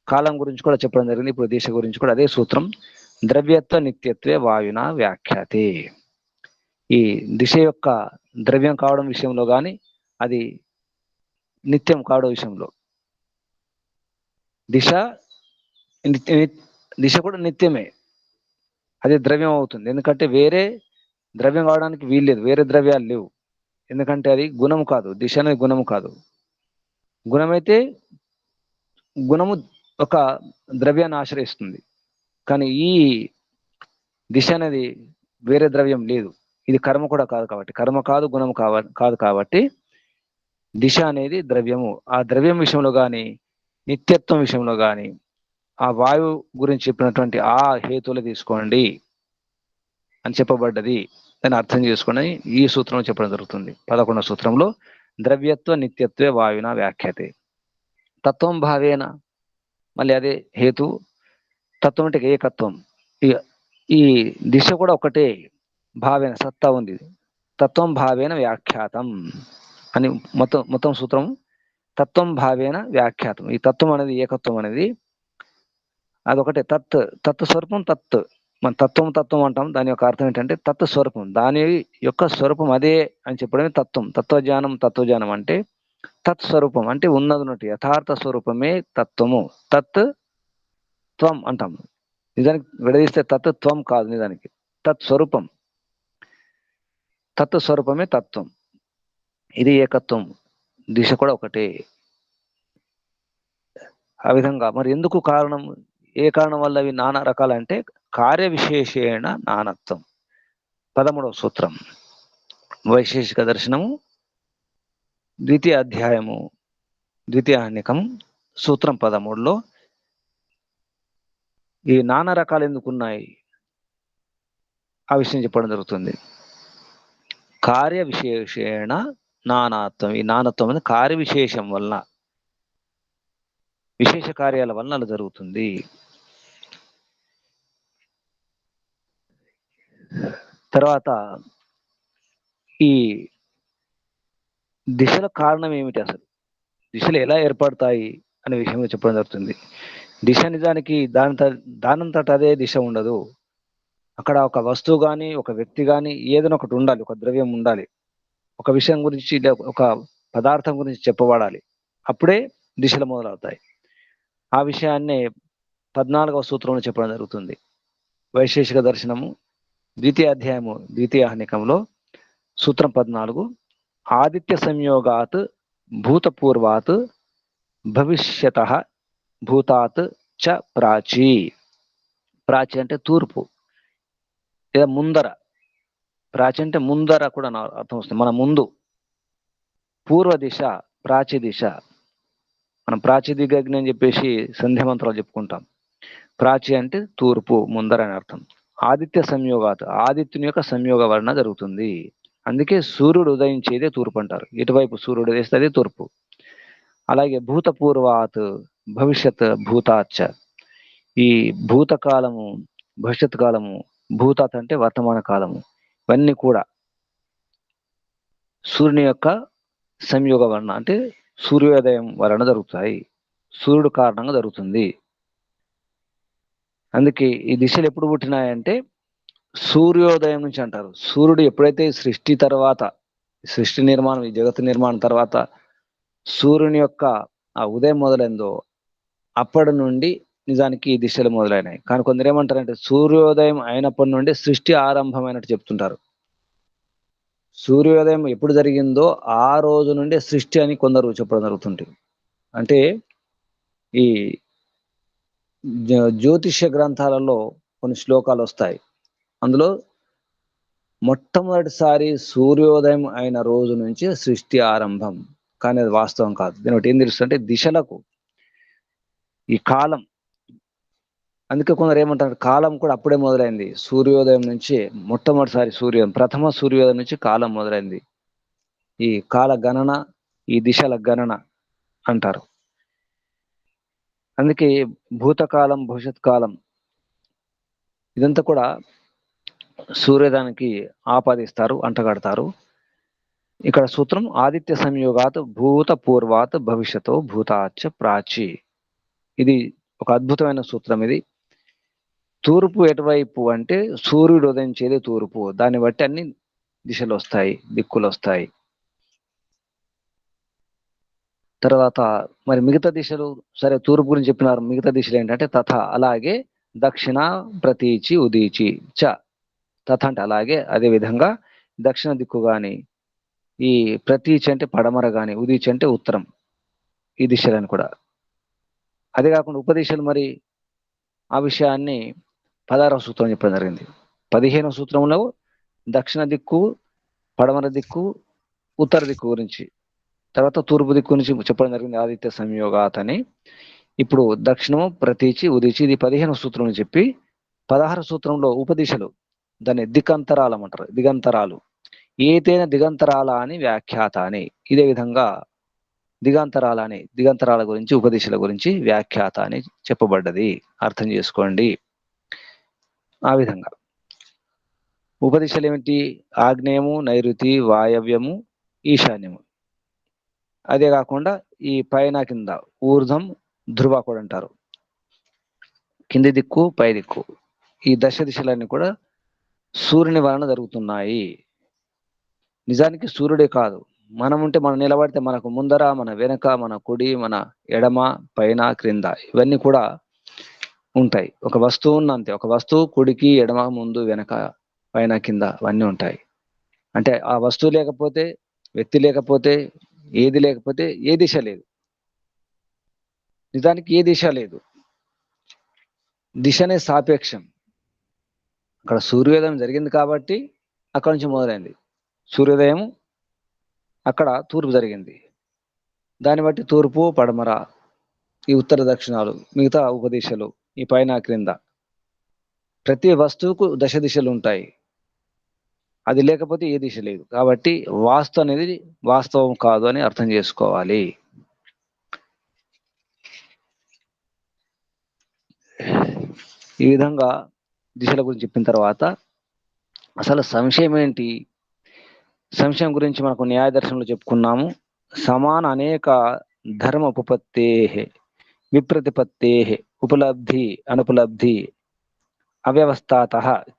Speaker 2: కాలం గురించి కూడా చెప్పడం జరిగింది, ఇప్పుడు దిశ గురించి కూడా అదే సూత్రం. ద్రవ్యత్వ నిత్యత్వే వాయున వ్యాఖ్యాతే. ఈ దిశ యొక్క ద్రవ్యం కావడం విషయంలో కానీ, అది నిత్యం కావడం విషయంలో, దిశ దిశ కూడా నిత్యమే, అది ద్రవ్యం అవుతుంది. ఎందుకంటే వేరే ద్రవ్యం కావడానికి వీల్లేదు, వేరే ద్రవ్యాలు లేవు. ఎందుకంటే అది గుణం కాదు, దిశ అనేది గుణము కాదు. గుణమైతే గుణము ఒక ద్రవ్యాన్ని ఆశ్రయిస్తుంది, కానీ ఈ దిశ అనేది వేరే ద్రవ్యం లేదు. ఇది కర్మ కూడా కాదు కాబట్టి, కర్మ కాదు, గుణము కాదు కాబట్టి దిశ అనేది ద్రవ్యము. ఆ ద్రవ్యం విషయంలో కానీ, నిత్యత్వం విషయంలో కానీ, ఆ వాయువు గురించి చెప్పినటువంటి ఆ హేతువులు తీసుకోండి అని చెప్పబడ్డది దాన్ని అర్థం చేసుకొని ఈ సూత్రం చెప్పడం జరుగుతుంది. 11వ సూత్రంలో ద్రవ్యత్వ నిత్యత్వే వాయున వ్యాఖ్యాతే. తత్వం భావేన, మళ్ళీ అదే హేతు. తత్వం అంటే ఏకత్వం. ఈ దిశ కూడా ఒకటే, భావేన సత్తా ఉంది. తత్వం భావేన వ్యాఖ్యాతం అని మొత్తం సూత్రం. తత్వం భావేన వ్యాఖ్యాతం. ఈ తత్వం అనేది, ఏకత్వం అనేది అదొకటే. తత్ స్వరూపం. మన తత్వం అంటాం. దాని యొక్క అర్థం ఏంటంటే తత్ స్వరూపం, దాని యొక్క స్వరూపం అదే అని చెప్పడమే తత్వం. తత్వజ్ఞానం అంటే తత్ స్వరూపం అంటే ఉన్నది యథార్థ స్వరూపమే తత్వము. తత్ త్వం అంటాం. నిజానికి విడదీస్తే తత్ త్వం కాదు, నిజానికి తత్ స్వరూపం. తత్ స్వరూపమే తత్వం. ఇది ఏకత్వం. దిశ కూడా ఒకటే. ఆ విధంగా మరి ఎందుకు కారణం, ఏ కారణం వల్ల అవి నానా రకాలంటే కార్య విశేషేణ నానత్వం. 13వ సూత్రం వైశేషిక దర్శనము, ద్వితీయ అధ్యాయము, ద్వితీయాహ్నికం, సూత్రం 13లో ఈ నానా రకాలు ఎందుకున్నాయి ఆ విషయం చెప్పడం జరుగుతుంది. కార్య విశేషేణ నానాత్వం. ఈ నానత్వం అనేది కార్య విశేషం వలన, విశేష కార్యాల వలన అలా జరుగుతుంది. తర్వాత ఈ దిశల కారణం ఏమిటి, అసలు దిశలు ఎలా ఏర్పడతాయి అనే విషయంలో చెప్పడం జరుగుతుంది. దిశ నిజానికి దానంతట అదే దిశ ఉండదు. అక్కడ ఒక వస్తువు కానీ, ఒక వ్యక్తి కానీ, ఏదైనా ఒకటి ఉండాలి, ఒక ద్రవ్యం ఉండాలి, ఒక విషయం గురించి, ఒక పదార్థం గురించి చెప్పబడాలి. అప్పుడే దిశలు మొదలవుతాయి. ఆ విషయాన్నే 14వ సూత్రంలో చెప్పడం జరుగుతుంది. వైశేషిక దర్శనము, ద్వితీయ అధ్యాయము, ద్వితీయాహ్నికంలో సూత్రం 14. ఆదిత్య సంయోగాత్ భూతపూర్వాత్ భవిష్యతః భూతాత్ చ ప్రాచీ. ప్రాచి అంటే తూర్పు లేదా ముందర. ప్రాచి అంటే ముందర కూడా అర్థం వస్తుంది, మన ముందు. పూర్వ దిశ, ప్రాచి దిశ. మనం ప్రాచి దిగగ్ని అని చెప్పేసి సంధ్య మంత్రాలు చెప్పుకుంటాం. ప్రాచి అంటే తూర్పు, ముందర అని అర్థం. ఆదిత్య సంయోగాత్, ఆదిత్యుని యొక్క సంయోగ వలన జరుగుతుంది. అందుకే సూర్యుడు ఉదయించేదే తూర్పు అంటారు. ఇటువైపు సూర్యుడు వేస్తే అదే తూర్పు. అలాగే భూతపూర్వాత్ భవిష్యత్ భూతాచ్చ. ఈ భూతకాలము, భవిష్యత్ కాలము, భూతాత్ అంటే వర్తమాన కాలము, ఇవన్నీ కూడా సూర్యుని యొక్క సంయోగ వలన అంటే సూర్యోదయం వలన జరుగుతాయి. సూర్యుడు కారణంగా జరుగుతుంది. అందుకే ఈ దిశలు ఎప్పుడు పుట్టినాయంటే సూర్యోదయం నుంచి అంటారు. సూర్యుడు ఎప్పుడైతే సృష్టి నిర్మాణం, ఈ జగత్తు నిర్మాణం తర్వాత సూర్యుని యొక్క ఆ ఉదయం మొదలైందో అప్పటి నుండి నిజానికి ఈ దిశలు మొదలైనాయి. కానీ కొందరు ఏమంటారంటే సూర్యోదయం అయినప్పటి నుండి సృష్టి ఆరంభమైనట్టు చెప్తుంటారు. సూర్యోదయం ఎప్పుడు జరిగిందో ఆ రోజు నుండి సృష్టి అని కొందరు చెప్పడం జరుగుతుంది. అంటే ఈ జ్యోతిష్య గ్రంథాలలో కొన్ని శ్లోకాలు వస్తాయి. అందులో మొట్టమొదటిసారి సూర్యోదయం అయిన రోజు నుంచి సృష్టి ఆరంభం, కానీ అది వాస్తవం కాదు. దీని ఒకటి ఏం తెలుస్తుంటే దిశలకు ఈ కాలం. అందుకే కొందరు ఏమంటారు కాలం కూడా అప్పుడే మొదలైంది, సూర్యోదయం నుంచి. మొట్టమొదటిసారి ప్రథమ సూర్యోదయం నుంచి కాలం మొదలైంది. ఈ కాల గణన, ఈ దిశల గణన అంటారు. అందుకే భూతకాలం, భవిష్యత్ కాలం ఇదంతా కూడా సూర్యోదయానికి ఆపాదిస్తారు, అంటగడతారు. ఇక్కడ సూత్రం ఆదిత్య సంయోగాత్ భూత పూర్వాత్ భవిష్యతో భూతాచ్చ ప్రాచి. ఇది ఒక అద్భుతమైన సూత్రం. ఇది తూర్పు ఎటువైపు అంటే సూర్యుడు ఉదయించేది తూర్పు. దాన్ని బట్టి అన్ని దిశలు వస్తాయి, దిక్కులు వస్తాయి. తర్వాత మరి మిగతా దిశలు, సరే తూర్పు గురించి చెప్పినారు, మిగతా దిశలు ఏంటంటే తథ, అలాగే దక్షిణ ప్రతీచి ఉదీచి చ. తథ అంటే అలాగే, అదే విధంగా దక్షిణ దిక్కు గాని, ఈ ప్రతీచి అంటే పడమర గాని, ఉదీచి అంటే ఉత్తరం, ఈ దిశలని కూడా. అదే కాకుండా ఉపదిశలు, మరి ఆ విషయాన్ని 16వ సూత్రం చెప్పడం జరిగింది. 15వ సూత్రంలో దక్షిణ దిక్కు, పడమర దిక్కు, ఉత్తర దిక్కు గురించి, తర్వాత తూర్పు దిక్కు నుంచి చెప్పడం జరిగింది ఆదిత్య సంయోగాత్ అని. ఇప్పుడు దక్షిణము, ప్రతీచి, ఉదీచి, ఇది 15 సూత్రం అని చెప్పి 16 సూత్రంలో ఉపదిశలు, దాన్ని దిగంతరాలు అంటారు. దిగంతరాలు ఏతైన దిగంతరాల అని వ్యాఖ్యాత అని. ఇదే విధంగా దిగంతరాల గురించి, ఉపదిశల గురించి వ్యాఖ్యాత అని చెప్పబడ్డది. అర్థం చేసుకోండి. ఆ విధంగా ఉపదిశలు ఏమిటి? ఆగ్నేయము, నైరుతి, వాయవ్యము, ఈశాన్యము. అదే కాకుండా ఈ పైన కింద ఊర్ధం, ధ్రువ కూడా అంటారు. కింది దిక్కు, పై దిక్కు, ఈ దిశలన్నీ కూడా సూర్యుని వలన జరుగుతున్నాయి. నిజానికి సూర్యుడే కాదు, మనం ఉంటే, మనం నిలబడితే మనకు ముందర, మన వెనక, మన కుడి, మన ఎడమ, పైన, క్రింద ఇవన్నీ కూడా ఉంటాయి. ఒక వస్తువు ఉన్నంతే, ఒక వస్తువు కుడికి, ఎడమ, ముందు, వెనక, పైన, కింద అవన్నీ ఉంటాయి. అంటే ఆ వస్తువు లేకపోతే, వ్యక్తి లేకపోతే, ఏది లేకపోతే ఏ దిశ లేదు. నిజానికి ఏ దిశ లేదు. దిశనే సాపేక్షం. అక్కడ సూర్యోదయం జరిగింది కాబట్టి అక్కడ నుంచి మొదలైంది. సూర్యోదయం అక్కడ తూర్పు జరిగింది, దాన్ని బట్టి తూర్పు, పడమర, ఈ ఉత్తర దక్షిణాలు, మిగతా ఉపదిశలు, ఈ పైన క్రింద, ప్రతి వస్తువుకు దిశలు ఉంటాయి. అది లేకపోతే ఏ దిశ లేదు. కాబట్టి వాస్తు అనేది వాస్తవం కాదు అని అర్థం చేసుకోవాలి. ఈ విధంగా దిశల గురించి చెప్పిన తర్వాత అసలు సంశయం ఏంటి? సంశయం గురించి మనకు న్యాయ దర్శనంలో చెప్పుకున్నాము. సమాన అనేక ధర్మ ఉపపత్తే, విప్రతిపత్తే, ఉపలబ్ధి, అనుపలబ్ధి, అవ్యవస్థాత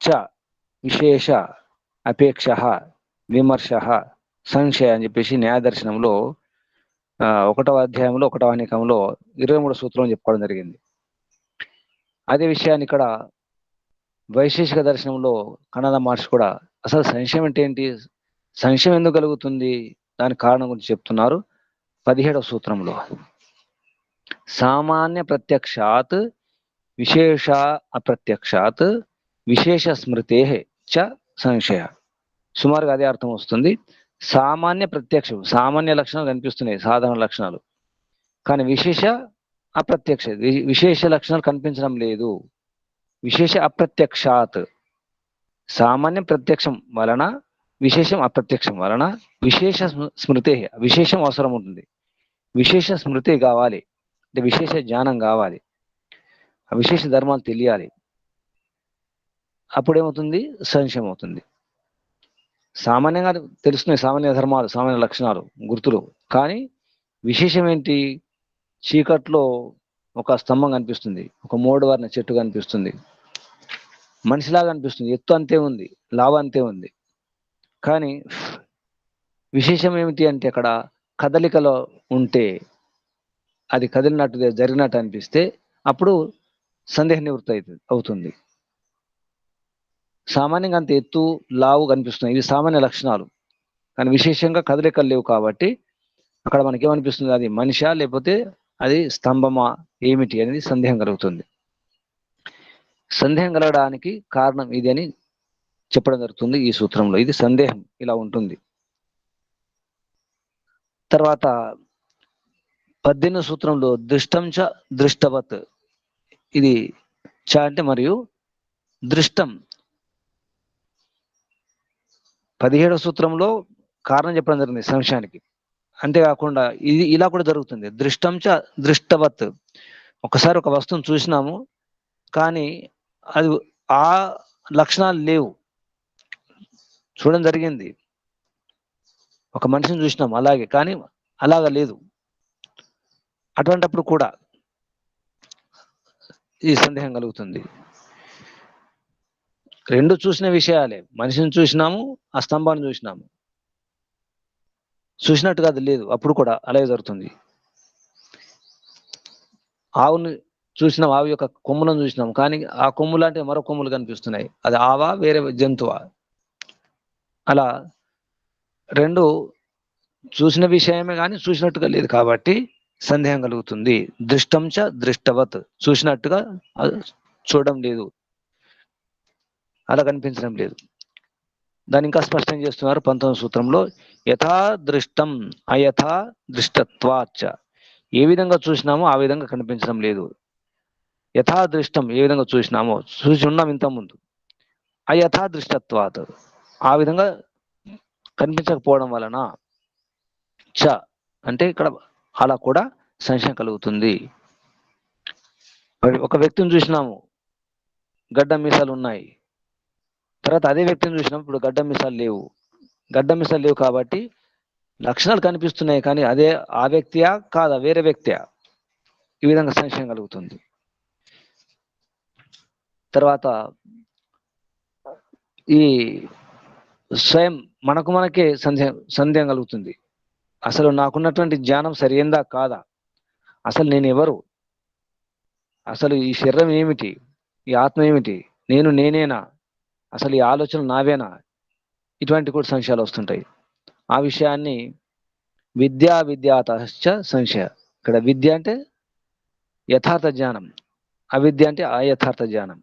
Speaker 2: చ విశేష, అపేక్ష, విమర్శ, సంశయ అని చెప్పేసి న్యాయ దర్శనంలో 1వ అధ్యాయంలో 1వ అనేకంలో 23 సూత్రం చెప్పుకోవడం జరిగింది. అదే విషయాన్ని ఇక్కడ వైశేషిక దర్శనంలో కణాద మహర్షి కూడా అసలు సంశయం అంటే ఏంటి, సంశయం ఎందుకు కలుగుతుంది, దానికి కారణం గురించి చెప్తున్నారు 17వ సూత్రంలో. సామాన్య ప్రత్యక్షాత్ విశేష అప్రత్యక్షాత్ విశేష స్మృతే చ సంశయ. సుమారుగా అదే అర్థం వస్తుంది. సామాన్య ప్రత్యక్షం, సామాన్య లక్షణాలు కనిపిస్తున్నాయి, సాధారణ లక్షణాలు, కానీ విశేష అప్రత్యక్ష, విశేష లక్షణాలు కనిపించడం లేదు. విశేష అప్రత్యక్షాత్, సామాన్య ప్రత్యక్షం వలన, విశేషం అప్రత్యక్షం వలన విశేష స్మృతి, విశేషం అవసరం ఉంటుంది. విశేష స్మృతి కావాలి అంటే విశేష జ్ఞానం కావాలి, ఆ విశేష ధర్మాలు తెలియాలి. అప్పుడేమవుతుంది? సంశయం అవుతుంది. సామాన్యంగా తెలుస్తున్నాయి సామాన్య ధర్మాలు, సామాన్య లక్షణాలు, గుర్తులు, కానీ విశేషం ఏంటి? చీకట్లో ఒక స్తంభం కనిపిస్తుంది, ఒక మోడువారిన చెట్టు కనిపిస్తుంది, మనిషిలాగా అనిపిస్తుంది, ఎత్తు అంతే ఉంది, లావు అంతే ఉంది, కానీ విశేషం ఏమిటి అంటే అక్కడ కదలికలో ఉంటే, అది కదిలినట్టు జరిగినట్టు అనిపిస్తే అప్పుడు సందేహ నివృత్తి అవుతుంది. సామాన్యంగా అంత ఎత్తు, లావు కనిపిస్తున్నాయి, ఇవి సామాన్య లక్షణాలు, కానీ విశేషంగా కదలికలు లేవు కాబట్టి అక్కడ మనకేమనిపిస్తుంది, అది మనిషా లేకపోతే అది స్తంభమా ఏమిటి అనేది సందేహం కలుగుతుంది. సందేహం కలగడానికి కారణం ఇది అని చెప్పడం జరుగుతుంది ఈ సూత్రంలో. ఇది సందేహం ఇలా ఉంటుంది. తర్వాత 18వ సూత్రంలో దృష్టం చ దృష్టవత్, ఇది చ అంటే మరియు, దృష్టం 17వ సూత్రంలో కారణం చెప్పడం జరిగింది సంశయానికి. అంతేకాకుండా ఇది ఇలా కూడా జరుగుతుంది. దృష్టం చ దృష్టవత్, ఒకసారి ఒక వస్తువును చూసినాము కానీ అది ఆ లక్షణాలు లేవు, చూడడం జరిగింది, ఒక మనిషిని చూసినాం అలాగే, కానీ అలాగా లేదు. అటువంటప్పుడు కూడా ఈ సందేహం కలుగుతుంది. రెండు చూసిన విషయాలే, మనిషిని చూసినాము, ఆ స్తంభాన్ని చూసినాము, చూసినట్టుగా అది లేదు, అప్పుడు కూడా అలాగే జరుగుతుంది. ఆవుని చూసినాం, ఆవు యొక్క కొమ్ములను చూసినాం, కానీ ఆ కొమ్ములు అంటే మరో కొమ్ములు కనిపిస్తున్నాయి, అది ఆవా వేరే జంతువా? అలా రెండు చూసిన విషయమే కానీ చూసినట్టుగా లేదు కాబట్టి సందేహం కలుగుతుంది. దృష్టం చ దృష్టవత్, చూసినట్టుగా చూడడం లేదు, అలా కనిపించడం లేదు. దాన్ని ఇంకా స్పష్టం చేస్తున్నారు 19వ సూత్రంలో. యథా దృష్టం అయథా దృష్టత్వాచ ఏ విధంగా చూసినామో ఆ విధంగా కనిపించడం లేదు. యథాదృష్టం ఏ విధంగా చూసినామో చూసి ఉన్నాం ఇంతకుముందు, అయథాదృష్టత్వాత్ ఆ విధంగా కనిపించకపోవడం వలన చ అంటే ఇక్కడ అలా కూడా సంశయం కలుగుతుంది. ఒక వ్యక్తిని చూసినాము, గడ్డం మీసాలు ఉన్నాయి. తర్వాత అదే వ్యక్తిని చూసినాము, ఇప్పుడు గడ్డం మీసాలు లేవు. గడ్డం మీసాలు లేవు కాబట్టి లక్షణాలు కనిపిస్తున్నాయి, కానీ అదే ఆ వ్యక్తియా కాదా వేరే వ్యక్తియా, ఈ విధంగా సంశయం కలుగుతుంది. తర్వాత ఈ స్వయం మనకే సందేహం కలుగుతుంది. అసలు నాకున్నటువంటి జ్ఞానం సరైందా కాదా, అసలు నేను ఎవరు, అసలు ఈ శరీరం ఏమిటి, ఈ ఆత్మ ఏమిటి, నేనేనా, అసలు ఈ ఆలోచనలు నావేనా, ఇటువంటి కూడా సంశయాలు వస్తుంటాయి. ఆ విషయాన్ని విద్యాతశ్చ సంశయ. ఇక్కడ విద్య అంటే యథార్థ జ్ఞానం, అవిద్య అంటే అయథార్థ జ్ఞానం.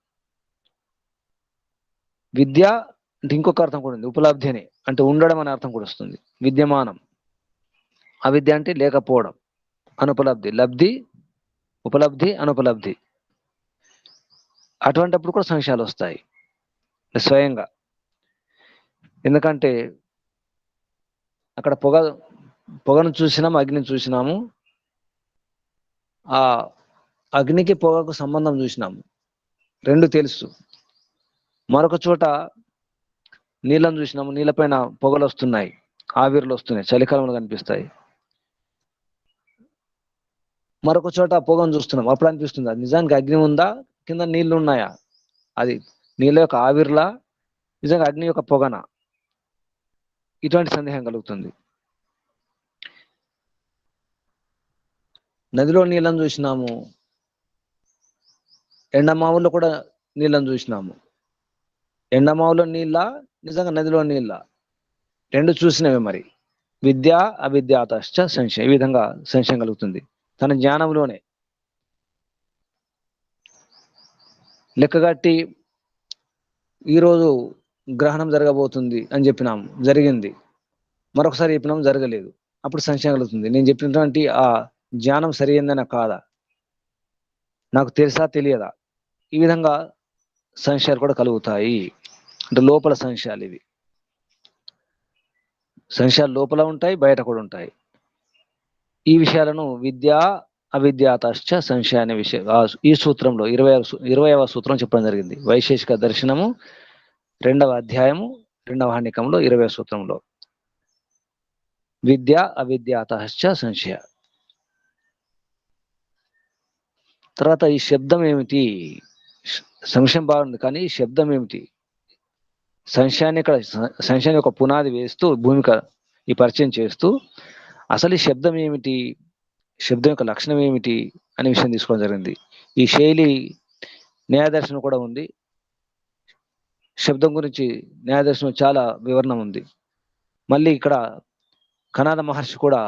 Speaker 2: విద్య అంటే ఇంకొక అర్థం కూడా ఉంది, ఉపలబ్ధి అని, అంటే ఉండడం అనే అర్థం కూడా వస్తుంది. విద్యమానం. అవిద్య అంటే లేకపోవడం, అనుపలబ్ధి, లబ్ధి, ఉపలబ్ధి, అనుపలబ్ధి. అటువంటిప్పుడు కూడా సంశయాలు వస్తాయి స్వయంగా. ఎందుకంటే అక్కడ పొగను చూసినాము, అగ్నిని చూసినాము. ఆ అగ్నికి పొగకు సంబంధం చూసినాము, రెండు తెలుసు. మరొక చోట నీళ్ళను చూసినాము, నీళ్ళపైన పొగలు వస్తున్నాయి, ఆవిర్లు వస్తున్నాయి, చలికాలంలో కనిపిస్తాయి. మరొక చోట పొగను చూస్తున్నాం, అప్పుడు అనిపిస్తుంది అది నిజానికి అగ్ని ఉందా, కింద నీళ్లు ఉన్నాయా, అది నీళ్ళ యొక్క ఆవిర్లా, నిజంగా అగ్ని యొక్క పొగన, ఇటువంటి సందేహం కలుగుతుంది. నదిలో నీళ్ళను చూసినాము, ఎండమావుల్లో కూడా నీళ్ళను చూసినాము. ఎండమావులో నీళ్ళ, నిజంగా నదిలో నీళ్ళ, రెండు చూసినవి. మరి విద్య అవిద్యాతశ్చ సంశయం, ఈ విధంగా సంశయం కలుగుతుంది తన జ్ఞానంలోనే. లెక్కగట్టి ఈరోజు గ్రహణం జరగబోతుంది అని చెప్పినాము, జరిగింది. మరొకసారి చెప్పినాము, జరగలేదు. అప్పుడు సంశయం కలుగుతుంది, నేను చెప్పినటువంటి ఆ జ్ఞానం సరైందనా కాదా, నాకు తెలుసా తెలియదా, ఈ విధంగా సంశయాలు కూడా కలుగుతాయి. అంటే లోపల సంశయాలు ఇవి. సంశయాలు లోపల ఉంటాయి, బయట కూడా ఉంటాయి. ఈ విషయాలను విద్య అవిద్యాతశ్చ సంశయ అనే విషయం ఈ సూత్రంలో 20వ సూత్రం చెప్పడం జరిగింది. వైశేషిక దర్శనము 2వ అధ్యాయము 2వ హణికంలో 20వ సూత్రంలో విద్య అవిద్యాతశ్చ సంశయ. తర్వాత ఈ శబ్దం ఏమిటి, సంశయం బాగుంది కానీ ఈ శబ్దం ఏమిటి, సంశయాన్ని ఇక్కడ సంశయాన్ని ఒక పునాది వేస్తూ భూమిక ఈ పరిచయం చేస్తూ అసలు ఈ శబ్దం ఏమిటి, శబ్దం యొక్క లక్షణం ఏమిటి అనే విషయం తీసుకోవడం జరిగింది. ఈ శైలి న్యాయదర్శనం కూడా ఉంది. శబ్దం గురించి న్యాయదర్శనం చాలా వివరణ ఉంది. మళ్ళీ ఇక్కడ కనాద మహర్షి కూడా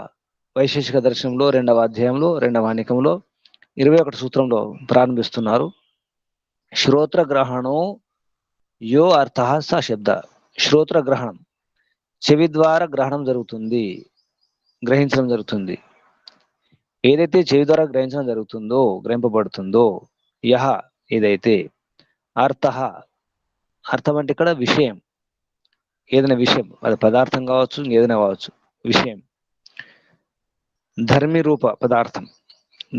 Speaker 2: వైశేషిక దర్శనంలో 2వ అధ్యాయంలో 2వ హణికంలో 21 సూత్రంలో ప్రారంభిస్తున్నారు. శ్రోత్ర గ్రహణో యో అర్థ స శబ్ద. శ్రోత్ర గ్రహణం, చెవి ద్వారా గ్రహణం జరుగుతుంది, గ్రహించడం జరుగుతుంది. ఏదైతే చెవి ద్వారా గ్రహించడం జరుగుతుందో, గ్రహింపబడుతుందో, యహ ఏదైతే, అర్థ అర్థం అంటే ఇక్కడ విషయం, ఏదైనా విషయం, అది పదార్థం కావచ్చు, ఏదైనా కావచ్చు, విషయం. ధర్మి రూప పదార్థం,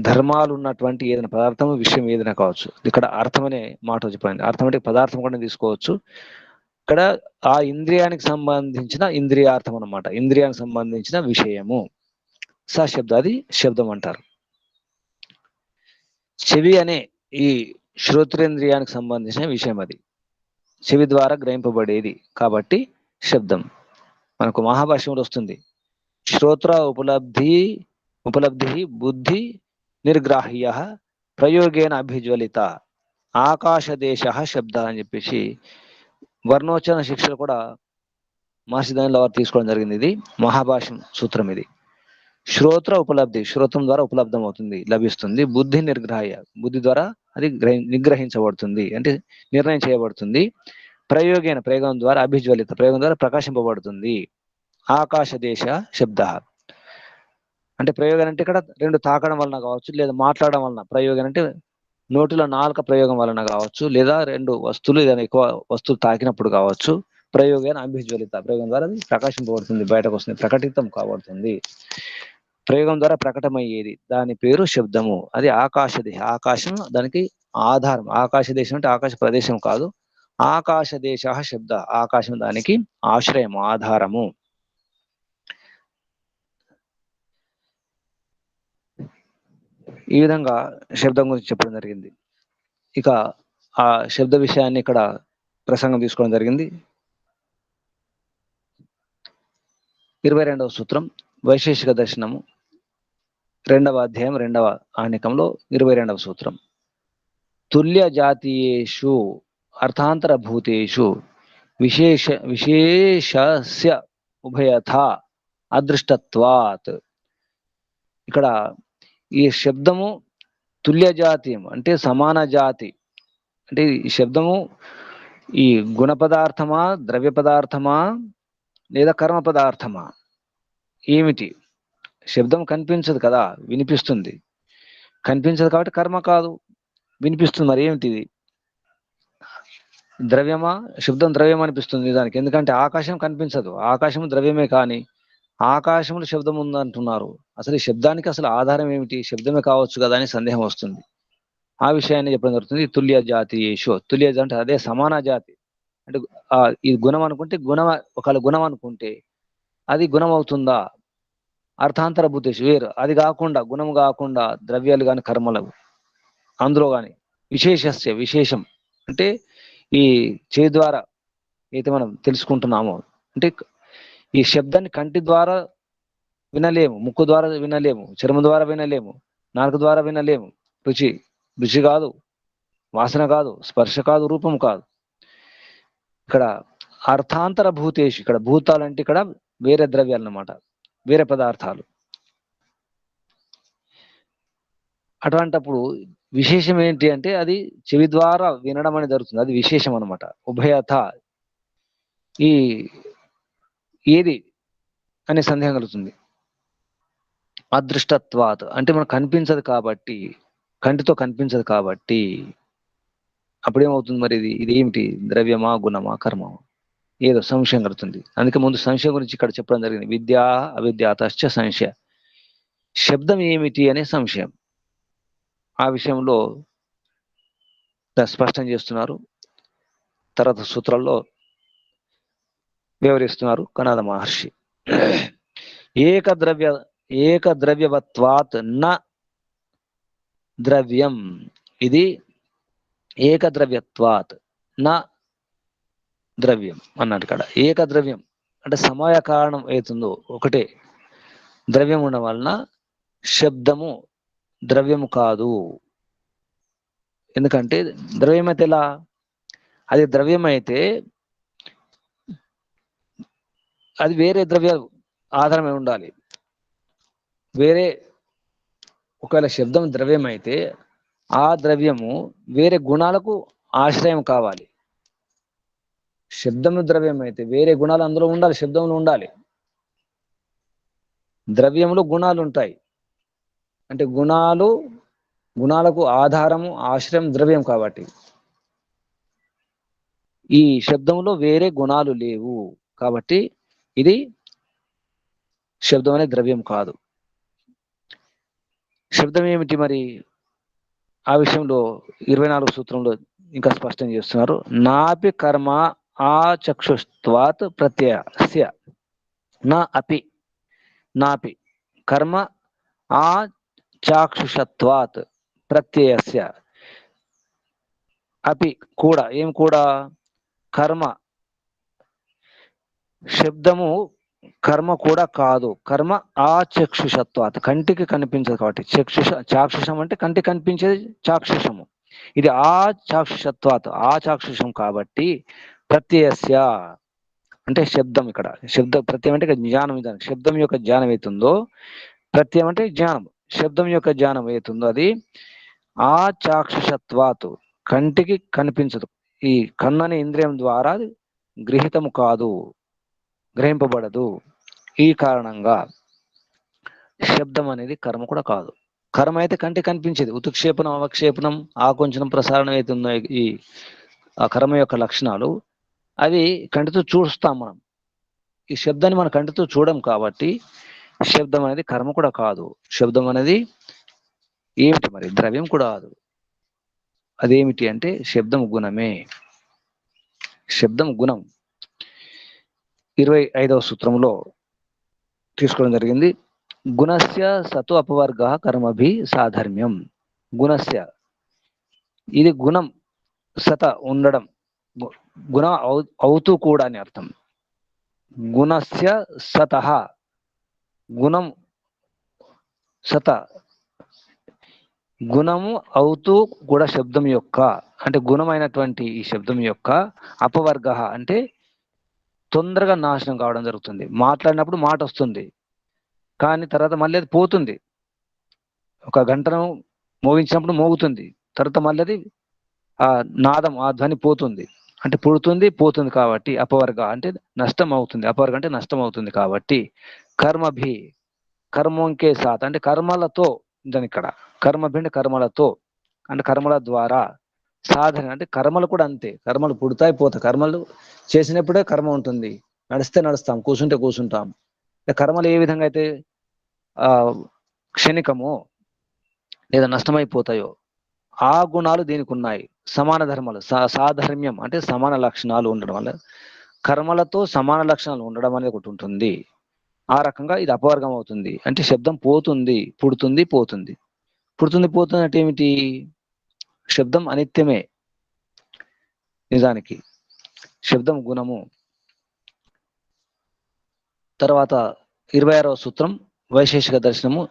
Speaker 2: ధర్మాలు ఉన్నటువంటి ఏదైనా పదార్థం, విషయం ఏదైనా కావచ్చు. ఇక్కడ అర్థం అనే మాట చెప్పండి. అర్థం అంటే పదార్థం కూడా తీసుకోవచ్చు. ఇక్కడ ఆ ఇంద్రియానికి సంబంధించిన ఇంద్రియార్థం అన్నమాట, ఇంద్రియానికి సంబంధించిన విషయము. స శబ్ద, అది శబ్దం అంటారు. చెవి అనే ఈ శ్రోత్రేంద్రియానికి సంబంధించిన విషయం, అది చెవి ద్వారా గ్రహింపబడేది కాబట్టి శబ్దం. మనకు మహాభాష్యంలో వస్తుంది, శ్రోత్ర ఉపలబ్ధి బుద్ధి నిర్గ్రాహ్య ప్రయోగేన అభిజ్వలిత ఆకాశదేశ శబ్ద అని చెప్పేసి వర్ణోచ్చరణ శిక్షలు కూడా మహర్షి దానిలో వారు తీసుకోవడం జరిగింది. ఇది మహాభాష్యం సూత్రం. ఇది శ్రోత్ర ఉపలబ్ధి, శ్రోత్రం ద్వారా ఉపలబ్ధం అవుతుంది, లభిస్తుంది. బుద్ధి నిర్గ్రాహ్య, బుద్ధి ద్వారా అది నిగ్రహించబడుతుంది, అంటే నిర్ణయం చేయబడుతుంది. ప్రయోగం ద్వారా అభిజ్వలిత, ప్రయోగం ద్వారా ప్రకాశింపబడుతుంది. ఆకాశదేశ శబ్ద, అంటే ప్రయోగం అంటే ఇక్కడ రెండు తాకడం వలన కావచ్చు, లేదా మాట్లాడడం వలన. ప్రయోగం అంటే నోటిలో నాలుక ప్రయోగం వలన కావచ్చు, లేదా రెండు వస్తువులు ఏదైనా ఎక్కువ వస్తువులు తాకినప్పుడు కావచ్చు. ప్రయోగాన్ని అభిజ్వలిత, ప్రయోగం ద్వారా అది ప్రకాశింపబడుతుంది, బయటకు వస్తుంది, ప్రకటితం కాబడుతుంది. ప్రయోగం ద్వారా ప్రకటమయ్యేది దాని పేరు శబ్దము. అది ఆకాశ దేశ, ఆకాశం దానికి ఆధారం. ఆకాశ దేశం అంటే ఆకాశ ప్రదేశం కాదు, ఆకాశ దేశ శబ్ద, ఆకాశం దానికి ఆశ్రయం, ఆధారము. ఈ విధంగా శబ్దం గురించి చెప్పడం జరిగింది. ఇక ఆ శబ్ద విషయాన్ని ఇక్కడ ప్రసంగం తీసుకోవడం జరిగింది. 22వ సూత్రం వైశేషిక దర్శనము, 2వ అధ్యాయం 2వ ఆనికంలో 22వ సూత్రం. తుల్య జాతీయేషు అర్థాంతర భూతేషు విశేషస్య ఉభయథ అదృష్టత్వాత్. ఇక్కడ ఈ శబ్దము తుల్య జాతీయం అంటే సమాన జాతి. అంటే ఈ శబ్దము ఈ గుణ పదార్థమా, ద్రవ్య పదార్థమా, లేదా కర్మ పదార్థమా? ఏమిటి? శబ్దం కనిపించదు కదా, వినిపిస్తుంది. కనిపించదు కాబట్టి కర్మ కాదు, వినిపిస్తుంది. మరి ఏమిటిది? ద్రవ్యమా? శబ్దం ద్రవ్యం అనిపిస్తుంది దానికి, ఎందుకంటే ఆకాశం కనిపించదు. ఆకాశం ద్రవ్యమే, కానీ ఆకాశంలో శబ్దం ఉందంటున్నారు. అసలు ఈ శబ్దానికి అసలు ఆధారం ఏమిటి? శబ్దమే కావచ్చు కదా అని సందేహం వస్తుంది. ఆ విషయాన్ని చెప్పడం జరుగుతుంది. తుల్య జాతి ఏషో, తుల్య అంటే అదే సమాన జాతి. అంటే ఈ గుణం అనుకుంటే గుణం, ఒకవేళ గుణం అనుకుంటే అది గుణం అవుతుందా? అర్థాంతర భూతేషు వేరు, అది కాకుండా గుణం కాకుండా ద్రవ్యాలు కానీ కర్మలు అందులో కానీ విశేషస్య, విశేషం అంటే ఈ చేయి ద్వారా అయితే మనం తెలుసుకుంటున్నామో, అంటే ఈ శబ్దాన్ని కంటి ద్వారా వినలేము, ముక్కు ద్వారా వినలేము, చర్మం ద్వారా వినలేము, నాలుక ద్వారా వినలేము. రుచి, రుచి కాదు, వాసన కాదు, స్పర్శ కాదు, రూపం కాదు. ఇక్కడ అర్థాంతర భూతేషు, ఇక్కడ భూతాలు అంటే ఇక్కడ వేరే ద్రవ్యాలు అన్నమాట, వేరే పదార్థాలు. అటువంటప్పుడు విశేషం ఏంటి అంటే అది చెవి ద్వారా వినడం అనేది జరుగుతుంది, అది విశేషం అనమాట. ఉభయత, ఈ ఏది అనే సందేహం కలుగుతుంది. అదృష్టత్వాత్ అంటే మనకు కనిపించదు కాబట్టి, కంటితో కనిపించదు కాబట్టి అప్పుడేమవుతుంది మరి? ఇది ఏమిటి? ద్రవ్యమా, గుణమా, కర్మమా? ఏదో సంశయం కలుగుతుంది. అందుకే ముందు సంశయం గురించి ఇక్కడ చెప్పడం జరిగింది. విద్యా అవిద్యాతశ్చ సంశయ, శబ్దం ఏమిటి అనే సంశయం. ఆ విషయంలో స్పష్టం చేస్తున్నారు, తర్వాత సూత్రాల్లో వివరిస్తున్నారు కనాద మహర్షి. ఏకద్రవ్యవత్వాత్ న ద్రవ్యం, ఇది ఏకద్రవ్యత్వాత్ నా ద్రవ్యం అన్నాడు ఇక్కడ. ఏకద్రవ్యం అంటే సమయ కారణం అవుతుందో ఒకటే ద్రవ్యం ఉండడం వలన శబ్దము ద్రవ్యము కాదు. ఎందుకంటే ద్రవ్యం అయితే ఎలా? అది ద్రవ్యం అయితే అది వేరే ద్రవ్య ఆధారమై ఉండాలి. వేరే, ఒకవేళ శబ్దం ద్రవ్యం అయితే ఆ ద్రవ్యము వేరే గుణాలకు ఆశ్రయం కావాలి. శబ్దము ద్రవ్యం అయితే వేరే గుణాలు అందులో ఉండాలి, శబ్దంలో ఉండాలి. ద్రవ్యంలో గుణాలు ఉంటాయి, అంటే గుణాలకు ఆధారము, ఆశ్రయం ద్రవ్యం. కాబట్టి ఈ శబ్దంలో వేరే గుణాలు లేవు, కాబట్టి ఇది శబ్దం అనే ద్రవ్యం కాదు. శబ్దం ఏమిటి మరి? ఆ విషయంలో 24వ సూత్రంలో ఇంకా స్పష్టం చేస్తున్నారు. నాపి కర్మ ఆచక్షుత్వాత్ ప్రత్యయస్య, నా అపి, నాపి కర్మ ఆచాక్షుషత్వాత్ ప్రత్యయస్య, అపి కూడా, ఏం కూడా? కర్మ, శబ్దము కర్మ కూడా కాదు. కర్మ ఆచక్షుషత్వాత్, కంటికి కనిపించదు కాబట్టి. చాక్షుషం అంటే కంటికి కనిపించేది చాక్షుషము, ఇది ఆచాక్షుషత్వాత్ ఆచాక్షుషం కాబట్టి ప్రత్యయస్య అంటే శబ్దం, ఇక్కడ శబ్ద ప్రత్యయం అంటే జ్ఞానం. శబ్దం యొక్క జ్ఞానం అవుతుందో, ప్రత్యయం అంటే జ్ఞానం, శబ్దం యొక్క జ్ఞానం అవుతుందో అది ఆచాక్షుషత్వాత్ కంటికి కనిపించదు. ఈ కన్ను అనే ఇంద్రియం ద్వారా గృహీతము కాదు, గ్రహింపబడదు. ఈ కారణంగా శబ్దం అనేది కర్మ కూడా కాదు. కర్మ అయితే కంటికి కనిపించేది. ఉతుక్షేపణం, అవక్షేపణం, ఆకుంచనం, ప్రసారణం అయితే ఉన్నాయి ఈ ఆ కర్మ యొక్క లక్షణాలు, అవి కంటితో చూస్తాం మనం. ఈ శబ్దాన్ని మన కంటితో చూడం కాబట్టి శబ్దం అనేది కర్మ కూడా కాదు. శబ్దం అనేది ఏమిటి మరి? ద్రవ్యం కూడా కాదు. అదేమిటి అంటే శబ్దం గుణమే. శబ్దం గుణం 25వ సూత్రంలో తీసుకోవడం జరిగింది. గుణస్య సతు అపవర్గ కర్మభి సాధర్మ్యం. గుణస్య, ఇది గుణం, సత ఉండడం, గుణ అవుతూ కూడా అని అర్థం. గుణస్య సతః, గుణం సత, గుణము అవుతూ కూడా శబ్దం యొక్క, అంటే గుణమైనటువంటి ఈ శబ్దం యొక్క అపవర్గ అంటే తొందరగా నాశనం కావడం జరుగుతుంది. మాట్లాడినప్పుడు మాట వస్తుంది, కానీ తర్వాత మళ్ళీ అది పోతుంది. ఒక గంటను మోగించినప్పుడు మోగుతుంది, తర్వాత మళ్ళీ అది ఆ నాదం, ఆ ధ్వని పోతుంది. అంటే పుడుతుంది పోతుంది కాబట్టి అపవర్గ అంటే నష్టం అవుతుంది. అపవర్గ అంటే నష్టం అవుతుంది కాబట్టి కర్మభి, కర్మంకే సాత్ అంటే కర్మలతో, దాని ఇక్కడ కర్మభి అంటే కర్మలతో, అంటే కర్మల ద్వారా, సాధన అంటే కర్మలు కూడా అంతే. కర్మలు పుడతాయి పోతాయి. కర్మలు చేసినప్పుడే కర్మ ఉంటుంది. నడిస్తే నడుస్తాం, కూర్చుంటే కూర్చుంటాం. కర్మలు ఏ విధంగా అయితే ఆ క్షణికమో లేదా నష్టమైపోతాయో ఆ గుణాలు దీనికి ఉన్నాయి. సమాన ధర్మాలు, సాధర్మ్యం అంటే సమాన లక్షణాలు ఉండడం వల్ల, కర్మలతో సమాన లక్షణాలు ఉండడం అనేది ఒకటి ఉంటుంది. ఆ రకంగా ఇది అపవర్గం అవుతుంది. అంటే శబ్దం పోతుంది, పుడుతుంది పోతుంది. పుడుతుంది పోతుంది అంటే ఏమిటి? శబ్దం అనిత్యమే. నిజానికి శబ్దం గుణము. తర్వాత 26వ సూత్రం వైశేషిక దర్శనము,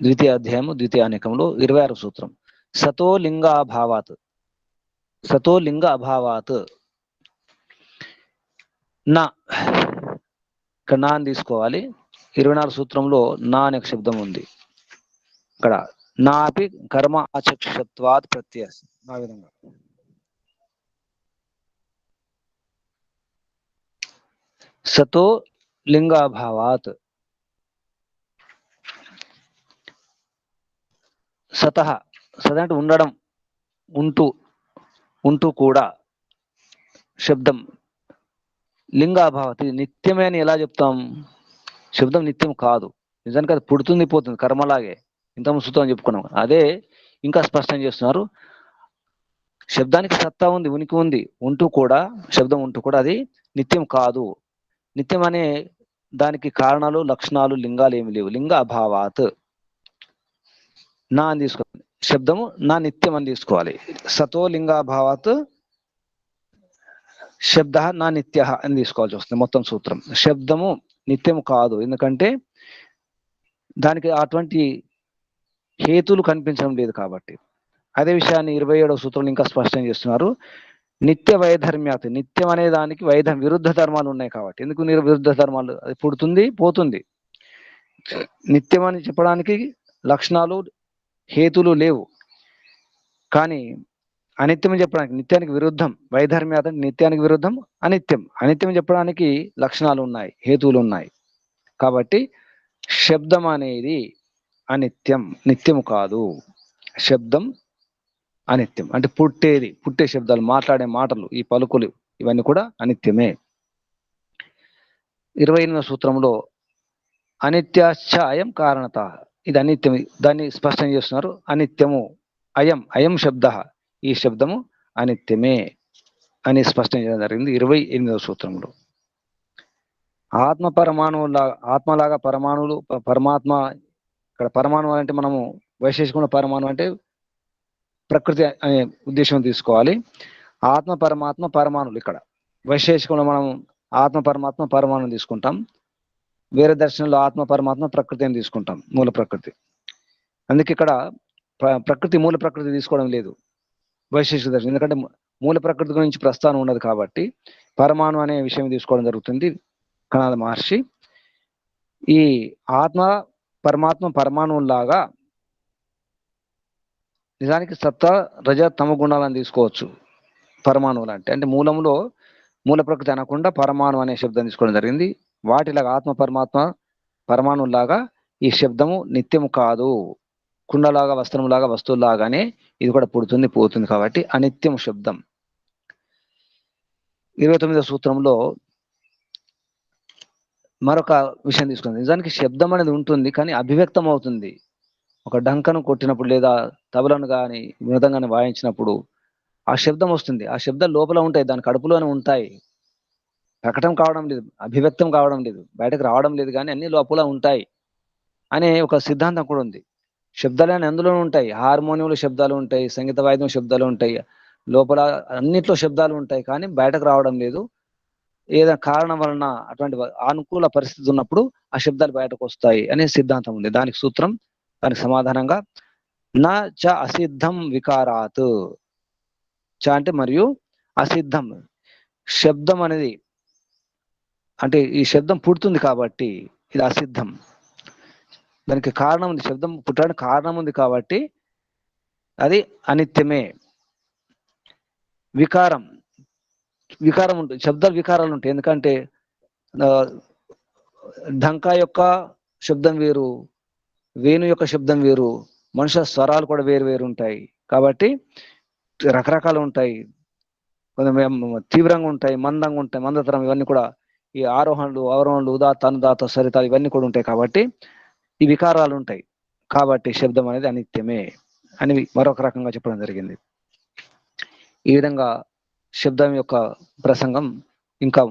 Speaker 2: ద్వితీయ అధ్యాయము, ద్వితీయ అనేకంలో 26వ సూత్రం సతో లింగ అభావాత్. సతో లింగ అభావాత్ నా, ఇక్కడ నా అని తీసుకోవాలి. 24 సూత్రంలో నా అనే శబ్దం ఉంది. ఇక్కడ నాపి కర్మ అచక్షత్వాత్ ప్రత్యయ, ఆ విధంగా సతో లింగాభావాత్. సతః, సత అంటే ఉండడం, ఉంటూ, ఉంటూ కూడా శబ్దం. లింగాభావత్, ఇది నిత్యమే అని ఎలా చెప్తాం? శబ్దం నిత్యం కాదు. నిజానికి అది పుడుతుంది పోతుంది, కర్మలాగే. ఇంతకుముందు సూత్రం చెప్పుకున్నాం. అదే ఇంకా స్పష్టం చేస్తున్నారు. శబ్దానికి సత్తా ఉంది, ఉనికి ఉంది, ఉంటూ కూడా, శబ్దం ఉంటూ కూడా అది నిత్యం కాదు. నిత్యం అనే దానికి కారణాలు, లక్షణాలు, లింగాలు ఏమి లేవు. లింగ అభావాత్ నా అని తీసుకోవాలి. శబ్దము నా నిత్యం అని తీసుకోవాలి. సతో లింగాభావాత్ శబ్ద నా నిత్య అని తీసుకోవాల్సి వస్తుంది మొత్తం సూత్రం. శబ్దము నిత్యం కాదు, ఎందుకంటే దానికి అటువంటి హేతులు కనిపించడం లేదు కాబట్టి. అదే విషయాన్ని 27వ సూత్రంలో ఇంకా స్పష్టం చేస్తున్నారు. నిత్య వైధర్మ్యాత్, నిత్యం అనే దానికి విరుద్ధ ధర్మాలు ఉన్నాయి కాబట్టి. ఎందుకు విరుద్ధ ధర్మాలు? అది పుడుతుంది పోతుంది. నిత్యం అని చెప్పడానికి లక్షణాలు, హేతులు లేవు. కానీ అనిత్యం చెప్పడానికి, నిత్యానికి విరుద్ధం. వైధర్మ్యాత్ అంటే నిత్యానికి విరుద్ధం అనిత్యం. అనిత్యం చెప్పడానికి లక్షణాలు ఉన్నాయి, హేతువులు ఉన్నాయి. కాబట్టి శబ్దం అనేది అనిత్యం, నిత్యం కాదు. శబ్దం అనిత్యం అంటే పుట్టే శబ్దాలు, మాట్లాడే మాటలు, ఈ పలుకులు, ఇవన్నీ కూడా అనిత్యమే. 28వ సూత్రంలో అనిత్యాశ్చ అయం కారణత, ఇది అనిత్యం, దాన్ని స్పష్టం చేస్తున్నారు. అనిత్యము, అయం శబ్ద, ఈ శబ్దము అనిత్యమే అని స్పష్టం చేయడం జరిగింది 28వ సూత్రంలో. ఆత్మ పరమాణువులా, ఆత్మలాగా పరమాణువులు, పరమాత్మ, ఇక్కడ పరమాణువు అంటే మనము వైశేషిక పరమాణు అంటే ప్రకృతి అనే ఉద్దేశం తీసుకోవాలి. ఆత్మ పరమాత్మ పరమాణులు. ఇక్కడ వైశేషికంలో మనం ఆత్మ పరమాత్మ పరమాణుని తీసుకుంటాం. వేరే దర్శనంలో ఆత్మ పరమాత్మ ప్రకృతి అని తీసుకుంటాం, మూల ప్రకృతి. అందుకే ఇక్కడ ప్రకృతి, మూల ప్రకృతి తీసుకోవడం లేదు వైశేషిక దర్శనం. ఎందుకంటే మూల ప్రకృతి గురించి ప్రస్థానం ఉండదు కాబట్టి పరమాణు అనే విషయం తీసుకోవడం జరుగుతుంది. కణాద మహర్షి ఈ ఆత్మ పరమాత్మ పరమాణువులాగా నిజానికి సత్త రజ తమ గుణాలను తీసుకోవచ్చు పరమాణువులు అంటే మూలంలో మూల ప్రకృతి అనకుండా పరమాణు అనే శబ్దం తీసుకోవడం జరిగింది. వాటిలాగా ఆత్మ పరమాత్మ పరమాణువులాగా ఈ శబ్దము నిత్యము కాదు. కుండలాగా, వస్త్రంలాగా, వస్తువులాగానే ఇది కూడా పుడుతుంది పోతుంది కాబట్టి అనిత్యం శబ్దం. 29వ సూత్రంలో మరొక విషయం తీసుకుంది. నిజానికి శబ్దం అనేది ఉంటుంది కానీ అభివ్యక్తం అవుతుంది. ఒక డంకను కొట్టినప్పుడు లేదా తబలను కానీ మృదంగాన్ని వాయించినప్పుడు ఆ శబ్దం వస్తుంది. ఆ శబ్దం లోపల ఉంటాయి, దాని కడుపులోనే ఉంటాయి. ప్రకటన కావడం లేదు, అభివ్యక్తం కావడం లేదు, బయటకు రావడం లేదు, కానీ అన్ని లోపల ఉంటాయి అనే ఒక సిద్ధాంతం కూడా ఉంది. శబ్దాలు అందులోనే ఉంటాయి. హార్మోనియంలో శబ్దాలు ఉంటాయి, సంగీత వాయిద్యం శబ్దాలు ఉంటాయి, లోపల అన్నిట్లో శబ్దాలు ఉంటాయి, కానీ బయటకు రావడం లేదు. ఏదైనా కారణం వలన అటువంటి అనుకూల పరిస్థితి ఉన్నప్పుడు ఆ శబ్దాలు బయటకు వస్తాయి అనే సిద్ధాంతం ఉంది. దానికి సూత్రం, దానికి సమాధానంగా నా చ అసిద్ధం వికారాత్. చ అంటే మరియు, అసిద్ధం శబ్దం అనేది అంటే ఈ శబ్దం పుడుతుంది కాబట్టి ఇది అసిద్ధం. దానికి కారణం ఉంది, శబ్దం పుట్టడానికి కారణం ఉంది కాబట్టి అది అనిత్యమే. వికారం వికారం ఉంటుంది, శబ్దాలు వికారాలు ఉంటాయి. ఎందుకంటే ఢంకా యొక్క శబ్దం వేరు, వేణు యొక్క శబ్దం వేరు, మనుషుల స్వరాలు కూడా వేరు వేరు ఉంటాయి కాబట్టి రకరకాలు ఉంటాయి. కొంచెం తీవ్రంగా ఉంటాయి, మందంగా ఉంటాయి, మందతరం, ఇవన్నీ కూడా ఈ ఆరోహణలు అవరోహణలు ఉదాత్త అనుదాత సరితాలు ఇవన్నీ కూడా ఉంటాయి కాబట్టి ఈ వికారాలు ఉంటాయి. కాబట్టి శబ్దం అనేది అనిత్యమే అని మరొక రకంగా చెప్పడం జరిగింది. ఈ విధంగా శబ్దం యొక్క ప్రసంగం ఇంకా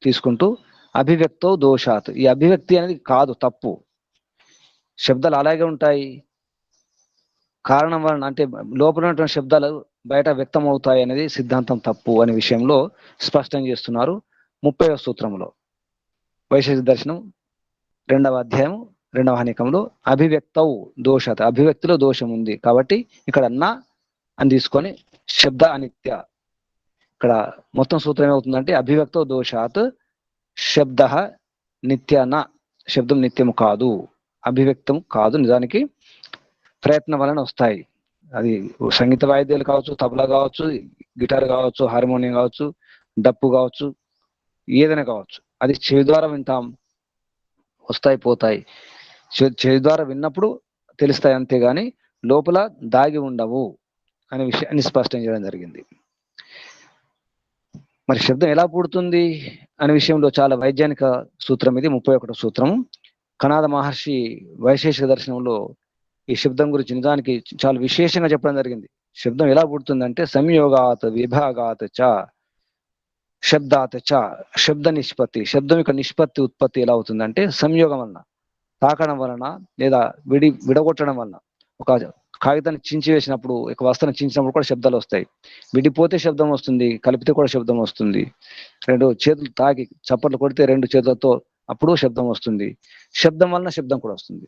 Speaker 2: తీసుకుంటూ అభివ్యక్తో దోషాత్. ఈ అభివ్యక్తి అనేది కాదు, తప్పు. శబ్దాలు అలాగే ఉంటాయి, కారణం వలన అంటే లోపల ఉన్నటువంటి శబ్దాలు బయట వ్యక్తం అవుతాయి అనేది సిద్ధాంతం తప్పు అనే విషయంలో స్పష్టం చేస్తున్నారు 30వ సూత్రంలో. వైశేషిక దర్శనం 2వ అధ్యాయం 2వ హనికంలో అభివ్యక్తవు దోషాత్, అభివ్యక్తిలో దోషం ఉంది కాబట్టి ఇక్కడ నా అని తీసుకొని శబ్ద అనిత్య. ఇక్కడ మొత్తం సూత్రం ఏమవుతుందంటే అభివ్యక్తో దోషాత్ శబ్ద నిత్యన, శబ్దం నిత్యము కాదు, అభివ్యక్తం కాదు. నిజానికి ప్రయత్నం వలన వస్తాయి. అది సంగీత వాయిద్యాలు కావచ్చు, తబలా కావచ్చు, గిటార్ కావచ్చు, హార్మోనియం కావచ్చు, డప్పు కావచ్చు, ఏదైనా కావచ్చు. అది చెవి ద్వారా వింటాం, వస్తాయి పోతాయి. చెవి ద్వారా విన్నప్పుడు తెలుస్తాయి అంతేగాని లోపల దాగి ఉండవు అనే విషయాన్ని స్పష్టం చేయడం జరిగింది. మరి శబ్దం ఎలా పుడుతుంది అనే విషయంలో చాలా వైజ్ఞానిక సూత్రం ఇది 31వ సూత్రం. కణాద మహర్షి వైశేషిక దర్శనంలో ఈ శబ్దం గురించి నిజానికి చాలా విశేషంగా చెప్పడం జరిగింది. శబ్దం ఎలా పుడుతుందంటే సంయోగాత్ విభాగాత్ చ శబ్దాత్ చ. శబ్ద నిష్పత్తి, శబ్దం యొక్క నిష్పత్తి ఉత్పత్తి ఎలా అవుతుందంటే సంయోగం వలన, తాకడం వలన లేదా విడగొట్టడం వలన. ఒక కాగితాన్ని చించి వేసినప్పుడు, ఒక వస్త్రాన్ని చించినప్పుడు కూడా శబ్దాలు వస్తాయి. విడిపోతే శబ్దం వస్తుంది, కలిపితే కూడా శబ్దం వస్తుంది. 2 చేతులు తాకి చప్పట్లు కొడితే 2 చేతులతో అప్పుడు శబ్దం వస్తుంది. శబ్దం వలన శబ్దం కూడా వస్తుంది.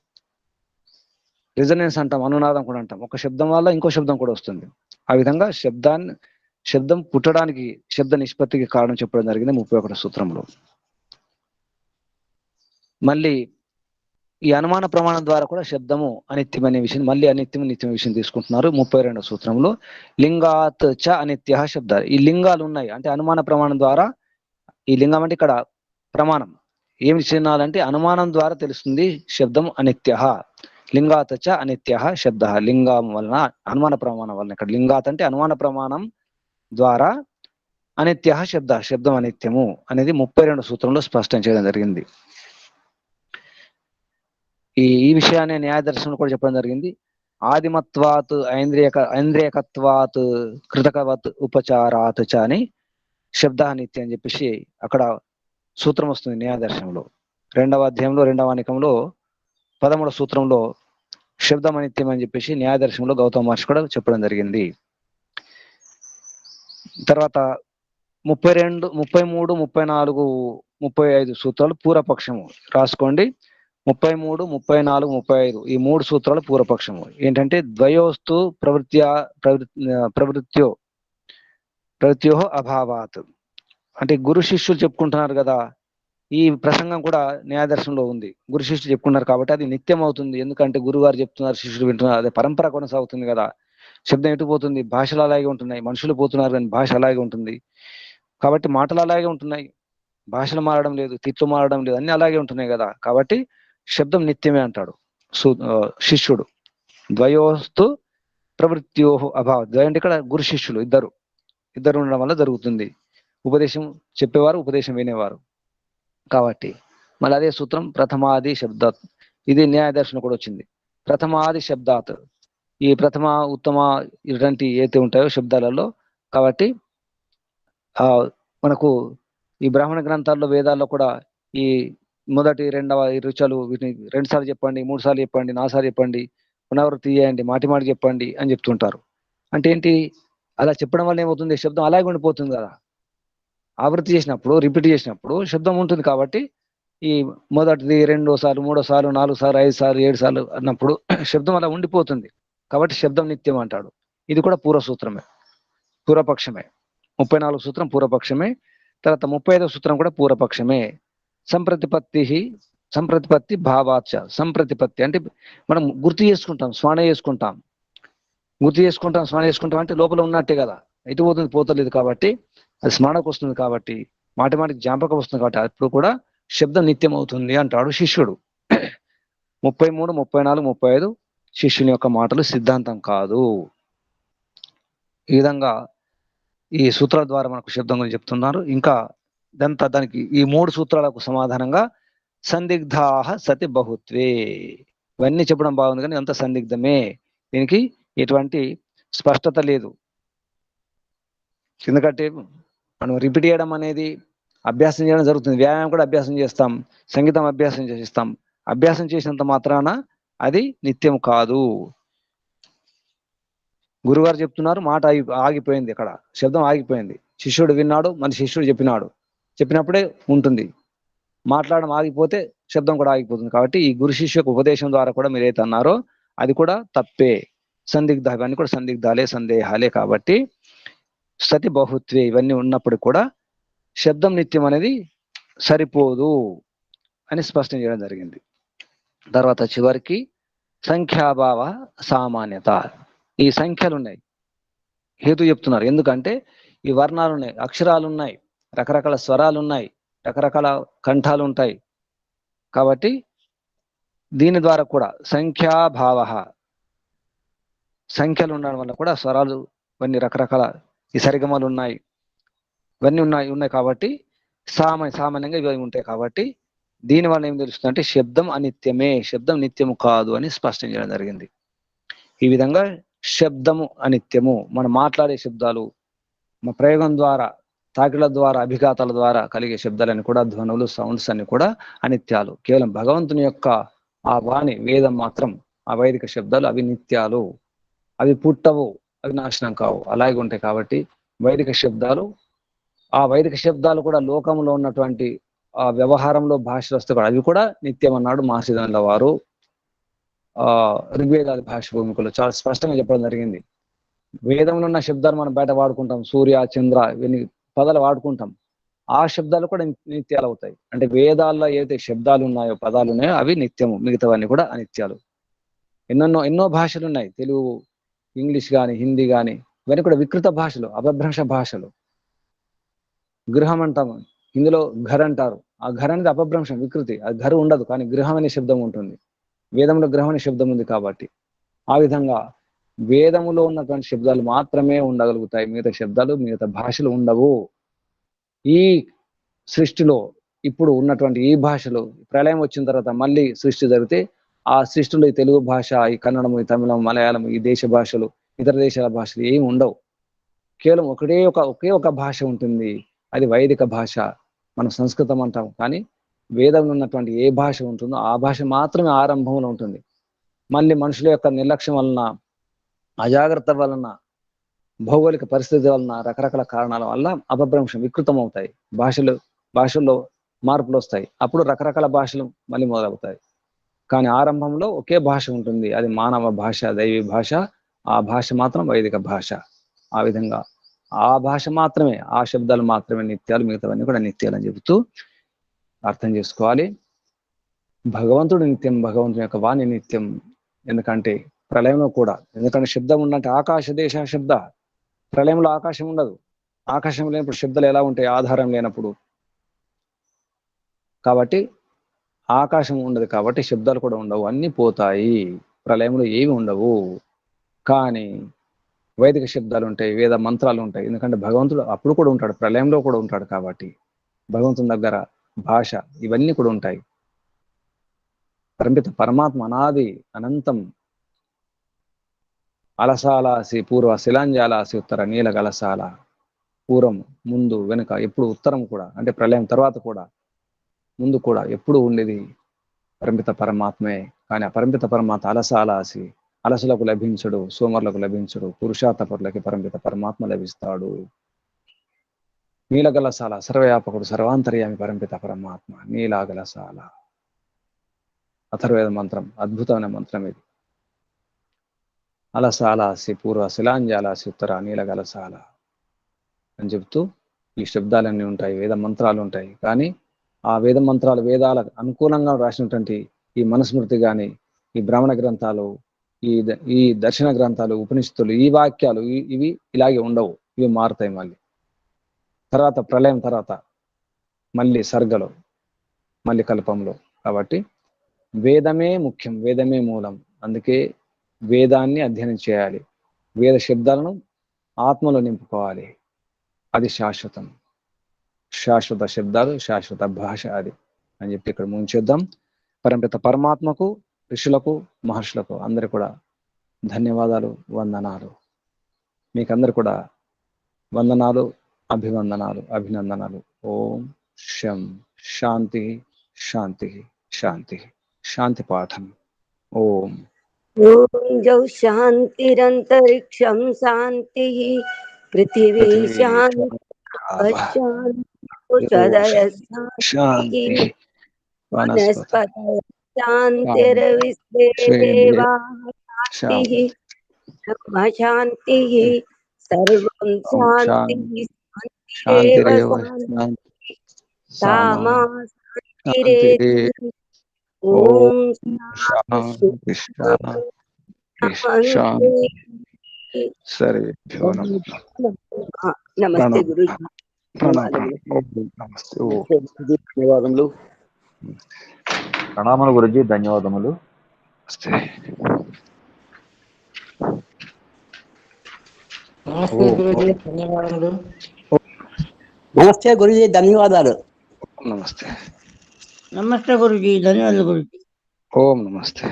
Speaker 2: రిజనెన్స్ అంటాం, అనునాదం కూడా అంటాం. ఒక శబ్దం వల్ల ఇంకో శబ్దం కూడా వస్తుంది. ఆ విధంగా శబ్దం పుట్టడానికి శబ్ద నిష్పత్తికి కారణం చెప్పడం జరిగింది 31వ సూత్రంలో. మళ్ళీ ఈ అనుమాన ప్రమాణం ద్వారా కూడా శబ్దము అనిత్యం అనే విషయం, మళ్ళీ అనిత్యం నిత్యం విషయం తీసుకుంటున్నారు 32వ సూత్రంలో. లింగాత్ చ అనిత్య శబ్దాలు. ఈ లింగాలు ఉన్నాయి అంటే అనుమాన ప్రమాణం ద్వారా, ఈ లింగం అంటే ఇక్కడ ప్రమాణం ఏమి చిహ్నాలంటే అనుమానం ద్వారా తెలుస్తుంది శబ్దం అనిత్య. లింగాత్ చ అనిత్య శబ్ద. లింగం వలన, అనుమాన ప్రమాణం వలన. ఇక్కడ లింగాత్ అంటే అనుమాన ప్రమాణం ద్వారా అనిత్య శబ్ద, శబ్దం అనిత్యము అనేది 32వ సూత్రంలో స్పష్టం చేయడం జరిగింది. ఈ విషయాన్ని న్యాయ దర్శనం కూడా చెప్పడం జరిగింది. ఆదిమత్వాత్ ఐంద్రియకత్వాత్ కృతకవత్ ఉపచారాత్ చ అని శబ్ద అనిత్యం అని చెప్పేసి అక్కడ సూత్రం వస్తుంది న్యాయ దర్శనంలో. 2వ అధ్యాయంలో 2వ అనికంలో 13వ సూత్రంలో శబ్దం అనిత్యం అని చెప్పేసి న్యాయ దర్శనంలో గౌతమ మహర్షి కూడా చెప్పడం జరిగింది. తర్వాత 32, 33, 34, 35 సూత్రాలు పూర్వపక్షము రాసుకోండి. 33, 34, 35 ఈ 3 సూత్రాలు పూర్వపక్షము. ఏంటంటే ద్వయోస్తు ప్రవృత్యో అభావాత్. అంటే గురు శిష్యులు చెప్పుకుంటున్నారు కదా, ఈ ప్రసంగం కూడా న్యాయదర్శనంలో ఉంది. గురు శిష్యులు చెప్పుకున్నారు కాబట్టి అది నిత్యం అవుతుంది. ఎందుకంటే గురువు గారు చెప్తున్నారు, శిష్యులు వింటున్నారు, అదే పరంపర కొనసాగుతుంది కదా. శబ్దం ఎటు పోతుంది, భాషలు అలాగే ఉంటున్నాయి. మనుషులు పోతున్నారు కానీ భాష అలాగే ఉంటుంది కాబట్టి మాటలు అలాగే ఉంటున్నాయి. భాషలు మారడం లేదు, తిట్లు మారడం లేదు, అన్ని అలాగే ఉంటున్నాయి కదా. కాబట్టి శబ్దం నిత్యమే అంటాడు శిష్యుడు. ద్వయోస్తు ప్రవృత్తియో అభావ. ద్వయం అంటే ఇక్కడ గురు శిష్యులు ఇద్దరు ఉండడం వల్ల జరుగుతుంది. ఉపదేశం చెప్పేవారు, ఉపదేశం వినేవారు. కాబట్టి మళ్ళీ అదే సూత్రం ప్రథమాది శబ్దాత్. ఇది న్యాయ దర్శనం కూడా వచ్చింది. ప్రథమాది శబ్దాత్, ఈ ప్రథమ ఉత్తమ ఇలాంటి ఏదైతే ఉంటాయో శబ్దాలలో. కాబట్టి మనకు ఈ బ్రాహ్మణ గ్రంథాల్లో వేదాల్లో కూడా ఈ మొదటి రెండవ ఈ రుచులు వీటిని 2 సార్లు చెప్పండి, 3 సార్లు చెప్పండి, 4 సార్లు చెప్పండి, పునరావృత్తి చేయండి, మాటి మాటి చెప్పండి అని చెప్తుంటారు. అంటే ఏంటి? అలా చెప్పడం వల్ల ఏమవుతుంది? శబ్దం అలాగే ఉండిపోతుంది కదా. ఆవృత్తి చేసినప్పుడు, రిపీట్ చేసినప్పుడు శబ్దం ఉంటుంది. కాబట్టి ఈ మొదటిది, రెండోసార్లు, మూడోసార్లు, 4 సార్లు, 5 సార్లు, 7 సార్లు అన్నప్పుడు శబ్దం అలా ఉండిపోతుంది. కాబట్టి శబ్దం నిత్యం అంటాడు. ఇది కూడా పూర్వసూత్రమే, పూర్వపక్షమే. 34 సూత్రం పూర్వపక్షమే. తర్వాత 35వ సూత్రం కూడా పూర్వపక్షమే. సంప్రతిపత్తి భావాచ. సంప్రతిపత్తి అంటే మనం గుర్తు చేసుకుంటాం, స్మరణ చేసుకుంటాం. స్మరణ చేసుకుంటాం అంటే లోపల ఉన్నట్టే కదా, ఎటు పోతుంది? పోతలేదు. కాబట్టి అది స్మరణకు వస్తుంది. కాబట్టి మాటి మాటికి జ్ఞాపకం వస్తుంది. కాబట్టి అప్పుడు కూడా శబ్దం నిత్యం అవుతుంది అంటాడు శిష్యుడు. 33, 34, 35 శిష్యుని యొక్క మాటలు, సిద్ధాంతం కాదు. ఈ విధంగా ఈ సూత్రాల ద్వారా మనకు శబ్దం గురించి చెప్తున్నారు. ఇంకా దానికి ఈ 3 సూత్రాలకు సమాధానంగా సందిగ్ధాహ సతి బహుత్వే. ఇవన్నీ చెప్పడం బాగుంది, కానీ అంత సందిగ్ధమే. దీనికి ఎటువంటి స్పష్టత లేదు. ఎందుకంటే మనం రిపీట్ చేయడం అనేది అభ్యాసం చేయడం జరుగుతుంది. వ్యాయామం కూడా అభ్యాసం చేస్తాం, సంగీతం అభ్యాసం చేస్తాం. అభ్యాసం చేసినంత మాత్రాన అది నిత్యం కాదు. గురుగారు చెప్తున్నారు, మాట ఆగిపోయింది, అక్కడ శబ్దం ఆగిపోయింది. శిష్యుడు విన్నాడు, మన శిష్యుడు చెప్పినప్పుడే ఉంటుంది. మాట్లాడడం ఆగిపోతే శబ్దం కూడా ఆగిపోతుంది. కాబట్టి ఈ గురు శిష్యుకు ఉపదేశం ద్వారా కూడా మీరు ఏదైతే అన్నారో అది కూడా తప్పే. సందిగ్ధ, ఇవన్నీ కూడా సందిగ్ధాలే, సందేహాలే. కాబట్టి సతి బహుత్వే ఇవన్నీ ఉన్నప్పుడు కూడా శబ్దం నిత్యం అనేది సరిపోదు అని స్పష్టం చేయడం జరిగింది. తర్వాత చివరికి సంఖ్యాభావ సామాన్యత. ఈ సంఖ్యలు ఉన్నాయి, హేతు చెప్తున్నారు. ఎందుకంటే ఈ వర్ణాలు ఉన్నాయి, అక్షరాలు ఉన్నాయి, రకరకాల స్వరాలు ఉన్నాయి, రకరకాల కంఠాలు ఉంటాయి. కాబట్టి దీని ద్వారా కూడా సంఖ్యాభావ, సంఖ్యలు ఉండడం వల్ల కూడా స్వరాలు ఇవన్నీ రకరకాల ఈ సరిగమలు ఉన్నాయి, ఇవన్నీ ఉన్నాయి. కాబట్టి సామాన్యంగా ఇవి ఉంటాయి. కాబట్టి దీని వల్ల ఏం తెలుస్తుంది అంటే శబ్దం అనిత్యమే, శబ్దం నిత్యము కాదు అని స్పష్టం చేయడం జరిగింది. ఈ విధంగా శబ్దము అనిత్యము. మనం మాట్లాడే శబ్దాలు, మన ప్రయోగం ద్వారా, తాకిల ద్వారా, అభిఘాతాల ద్వారా కలిగే శబ్దాలని కూడా, ధ్వనులు, సౌండ్స్ అన్ని కూడా అనిత్యాలు. కేవలం భగవంతుని యొక్క ఆ వాణి, వేదం మాత్రం, ఆ వైదిక శబ్దాలు అవి నిత్యాలు. అవి పుట్టవు, అవి నాశనం కావు, అలాగే ఉంటాయి. కాబట్టి వైదిక శబ్దాలు కూడా లోకంలో ఉన్నటువంటి ఆ వ్యవహారంలో భాషలు వస్తే కూడా అవి కూడా నిత్యం అన్నాడు మహర్షిదానుల వారు. ఋగ్వేదాది భాష భూమికలో చాలా స్పష్టంగా చెప్పడం జరిగింది. వేదంలో ఉన్న శబ్దాలు మనం బయట వాడుకుంటాం, సూర్య, చంద్ర, ఇవన్నీ పదాలు వాడుకుంటాం. ఆ శబ్దాలు కూడా నిత్యాలు అవుతాయి. అంటే వేదాల్లో ఏదైతే శబ్దాలు ఉన్నాయో, పదాలు ఉన్నాయో అవి నిత్యము, మిగతావన్నీ కూడా అనిత్యాలు. ఎన్నో భాషలు ఉన్నాయి, తెలుగు, ఇంగ్లీష్ కానీ, హిందీ కానీ, ఇవన్నీ కూడా వికృత భాషలు, అపభ్రంశ భాషలు. గృహం అంటాము, హిందీలో ఘర్ అంటారు. ఆ ఘర్ అనేది అపభ్రంశం, వికృతి. అది ఘరు ఉండదు, కానీ గృహం అనే శబ్దం ఉంటుంది. వేదంలో గృహం అనే శబ్దం ఉంది. కాబట్టి ఆ విధంగా వేదములో ఉన్నటువంటి శబ్దాలు మాత్రమే ఉండగలుగుతాయి, మిగతా శబ్దాలు, మిగతా భాషలు ఉండవు. ఈ సృష్టిలో ఇప్పుడు ఉన్నటువంటి ఈ భాషలు ప్రళయం వచ్చిన తర్వాత మళ్ళీ సృష్టి జరిగితే ఆ సృష్టిలో ఈ తెలుగు భాష, ఈ కన్నడము, ఈ తమిళం, మలయాళం, ఈ దేశ భాషలు, ఇతర దేశాల భాషలు ఏమి ఉండవు. కేవలం ఒకే ఒక భాష ఉంటుంది, అది వైదిక భాష. మనం సంస్కృతం అంటాం, కానీ వేదంలో ఉన్నటువంటి ఏ భాష ఉంటుందో ఆ భాష మాత్రమే ఆరంభంలో ఉంటుంది. మళ్ళీ మనుషుల యొక్క నిర్లక్ష్యం వలన, అజాగ్రత్త వలన, భౌగోళిక పరిస్థితి వలన, రకరకాల కారణాల వల్ల అపభ్రంశం, వికృతం అవుతాయి. భాషల్లో మార్పులు వస్తాయి. అప్పుడు రకరకాల భాషలు మళ్ళీ మొదలవుతాయి. కానీ ఆరంభంలో ఒకే భాష ఉంటుంది, అది మానవ భాష, దైవీ భాష. ఆ భాష మాత్రం వైదిక భాష. ఆ విధంగా ఆ భాష మాత్రమే, ఆ శబ్దాలు మాత్రమే నిత్యాలు, మిగతావన్నీ కూడా నిత్యాలు అని చెబుతూ అర్థం చేసుకోవాలి. భగవంతుడు నిత్యం, భగవంతుని యొక్క వాణి నిత్యం. ఎందుకంటే ప్రళయంలో కూడా, ఎందుకంటే శబ్దం ఉందంటే ఆకాశ దేశ శబ్ద. ప్రళయంలో ఆకాశం ఉండదు. ఆకాశం లేనప్పుడు శబ్దాలు ఎలా ఉంటాయి? ఆధారం లేనప్పుడు. కాబట్టి
Speaker 1: ఆకాశం ఉండదు కాబట్టి శబ్దాలు కూడా ఉండవు, అన్నీ పోతాయి, ప్రళయంలో ఏమి ఉండవు. కానీ వైదిక శబ్దాలు ఉంటాయి, వేద మంత్రాలు ఉంటాయి. ఎందుకంటే భగవంతుడు అప్పుడు కూడా ఉంటాడు, ప్రళయంలో కూడా ఉంటాడు కాబట్టి భగవంతుని దగ్గర భాష ఇవన్నీ కూడా ఉంటాయి. పరమిత పరమాత్మ అనాది అనంతం. అలసాలాసి పూర్వ శిలాంజాలాసి ఉత్తర నీల గలసాల. పూర్వం, ముందు, వెనుక, ఎప్పుడు ఉత్తరం కూడా అంటే ప్రళయం తర్వాత కూడా, ముందు కూడా ఎప్పుడు ఉండేది పరమిత పరమాత్మే. కానీ ఆ పరమిత పరమాత్మ అలసాలాసి, అలసులకు లభించడు, సోమరులకు లభించడు, పురుషార్థపరులకి పరమిత పరమాత్మ లభిస్తాడు. నీలగలసాల సర్వవ్యాపకుడు సర్వాంతర్యామి పరమిత పరమాత్మ నీలాగలసాల. అథర్వేద మంత్రం, అద్భుతమైన మంత్రం ఇది. అలసాలాసి పూర్వ శిలాంజాలాసి ఉత్తర నీలగలసాల అని చెప్తూ ఈ శబ్దాలన్నీ ఉంటాయి, వేద మంత్రాలు ఉంటాయి. కానీ ఆ వేద మంత్రాలు, వేదాలకు అనుకూలంగా రాసినటువంటి ఈ మనుస్మృతి కానీ, ఈ బ్రాహ్మణ గ్రంథాలు, ఈ దర్శన గ్రంథాలు, ఉపనిషత్తులు, ఈ వాక్యాలు ఇవి ఇలాగే ఉండవు, ఇవి మారుతాయి. మళ్ళీ తర్వాత ప్రళయం తర్వాత మళ్ళీ సర్గలో, మళ్ళీ కల్పంలో. కాబట్టి వేదమే ముఖ్యం, వేదమే మూలం. అందుకే వేదాన్ని అధ్యయనం చేయాలి, వేద శబ్దాలను ఆత్మలో నింపుకోవాలి. అది శాశ్వతం, శాశ్వత శబ్దాలు, శాశ్వత భాష అది అని చెప్పి ఇక్కడ ముంచేద్దాం. పరమిత పరమాత్మకు, ఋషులకు, మహర్షులకు అందరు కూడా ధన్యవాదాలు, వందనాలు. మీకందరు కూడా వందనాలు, అభివందనాలు, అభినందనాలు. ఓం శం శాంతి శాంతి శాంతి. శాంతి పాఠం. ఓం
Speaker 3: जौ शान्तिरन्तरिक्षं शान्तिः पृथिवी शान्तिः
Speaker 1: शांति
Speaker 3: वनस्पतयः शान्तिर्विश्वे देवाः शान्तिः ब्रह्म शान्तिः सर्वं शान्तिः शान्तिरेव शान्तिः सामा शान्तिरेधि। ओम शांति
Speaker 1: सर्वेभ्यो
Speaker 3: नमस्ते गुरु जी।
Speaker 2: ధన్యవాదములు.
Speaker 4: ప్రణామాలు గురుజీ, ధన్యవాదములు.
Speaker 5: నమస్తే గురుజీ, ధన్యవాదాలు.
Speaker 1: నమస్తే.
Speaker 6: నమస్తే గురుజీ, ధన్యవాదాలు గురుజీ.
Speaker 1: ఓం నమస్తే.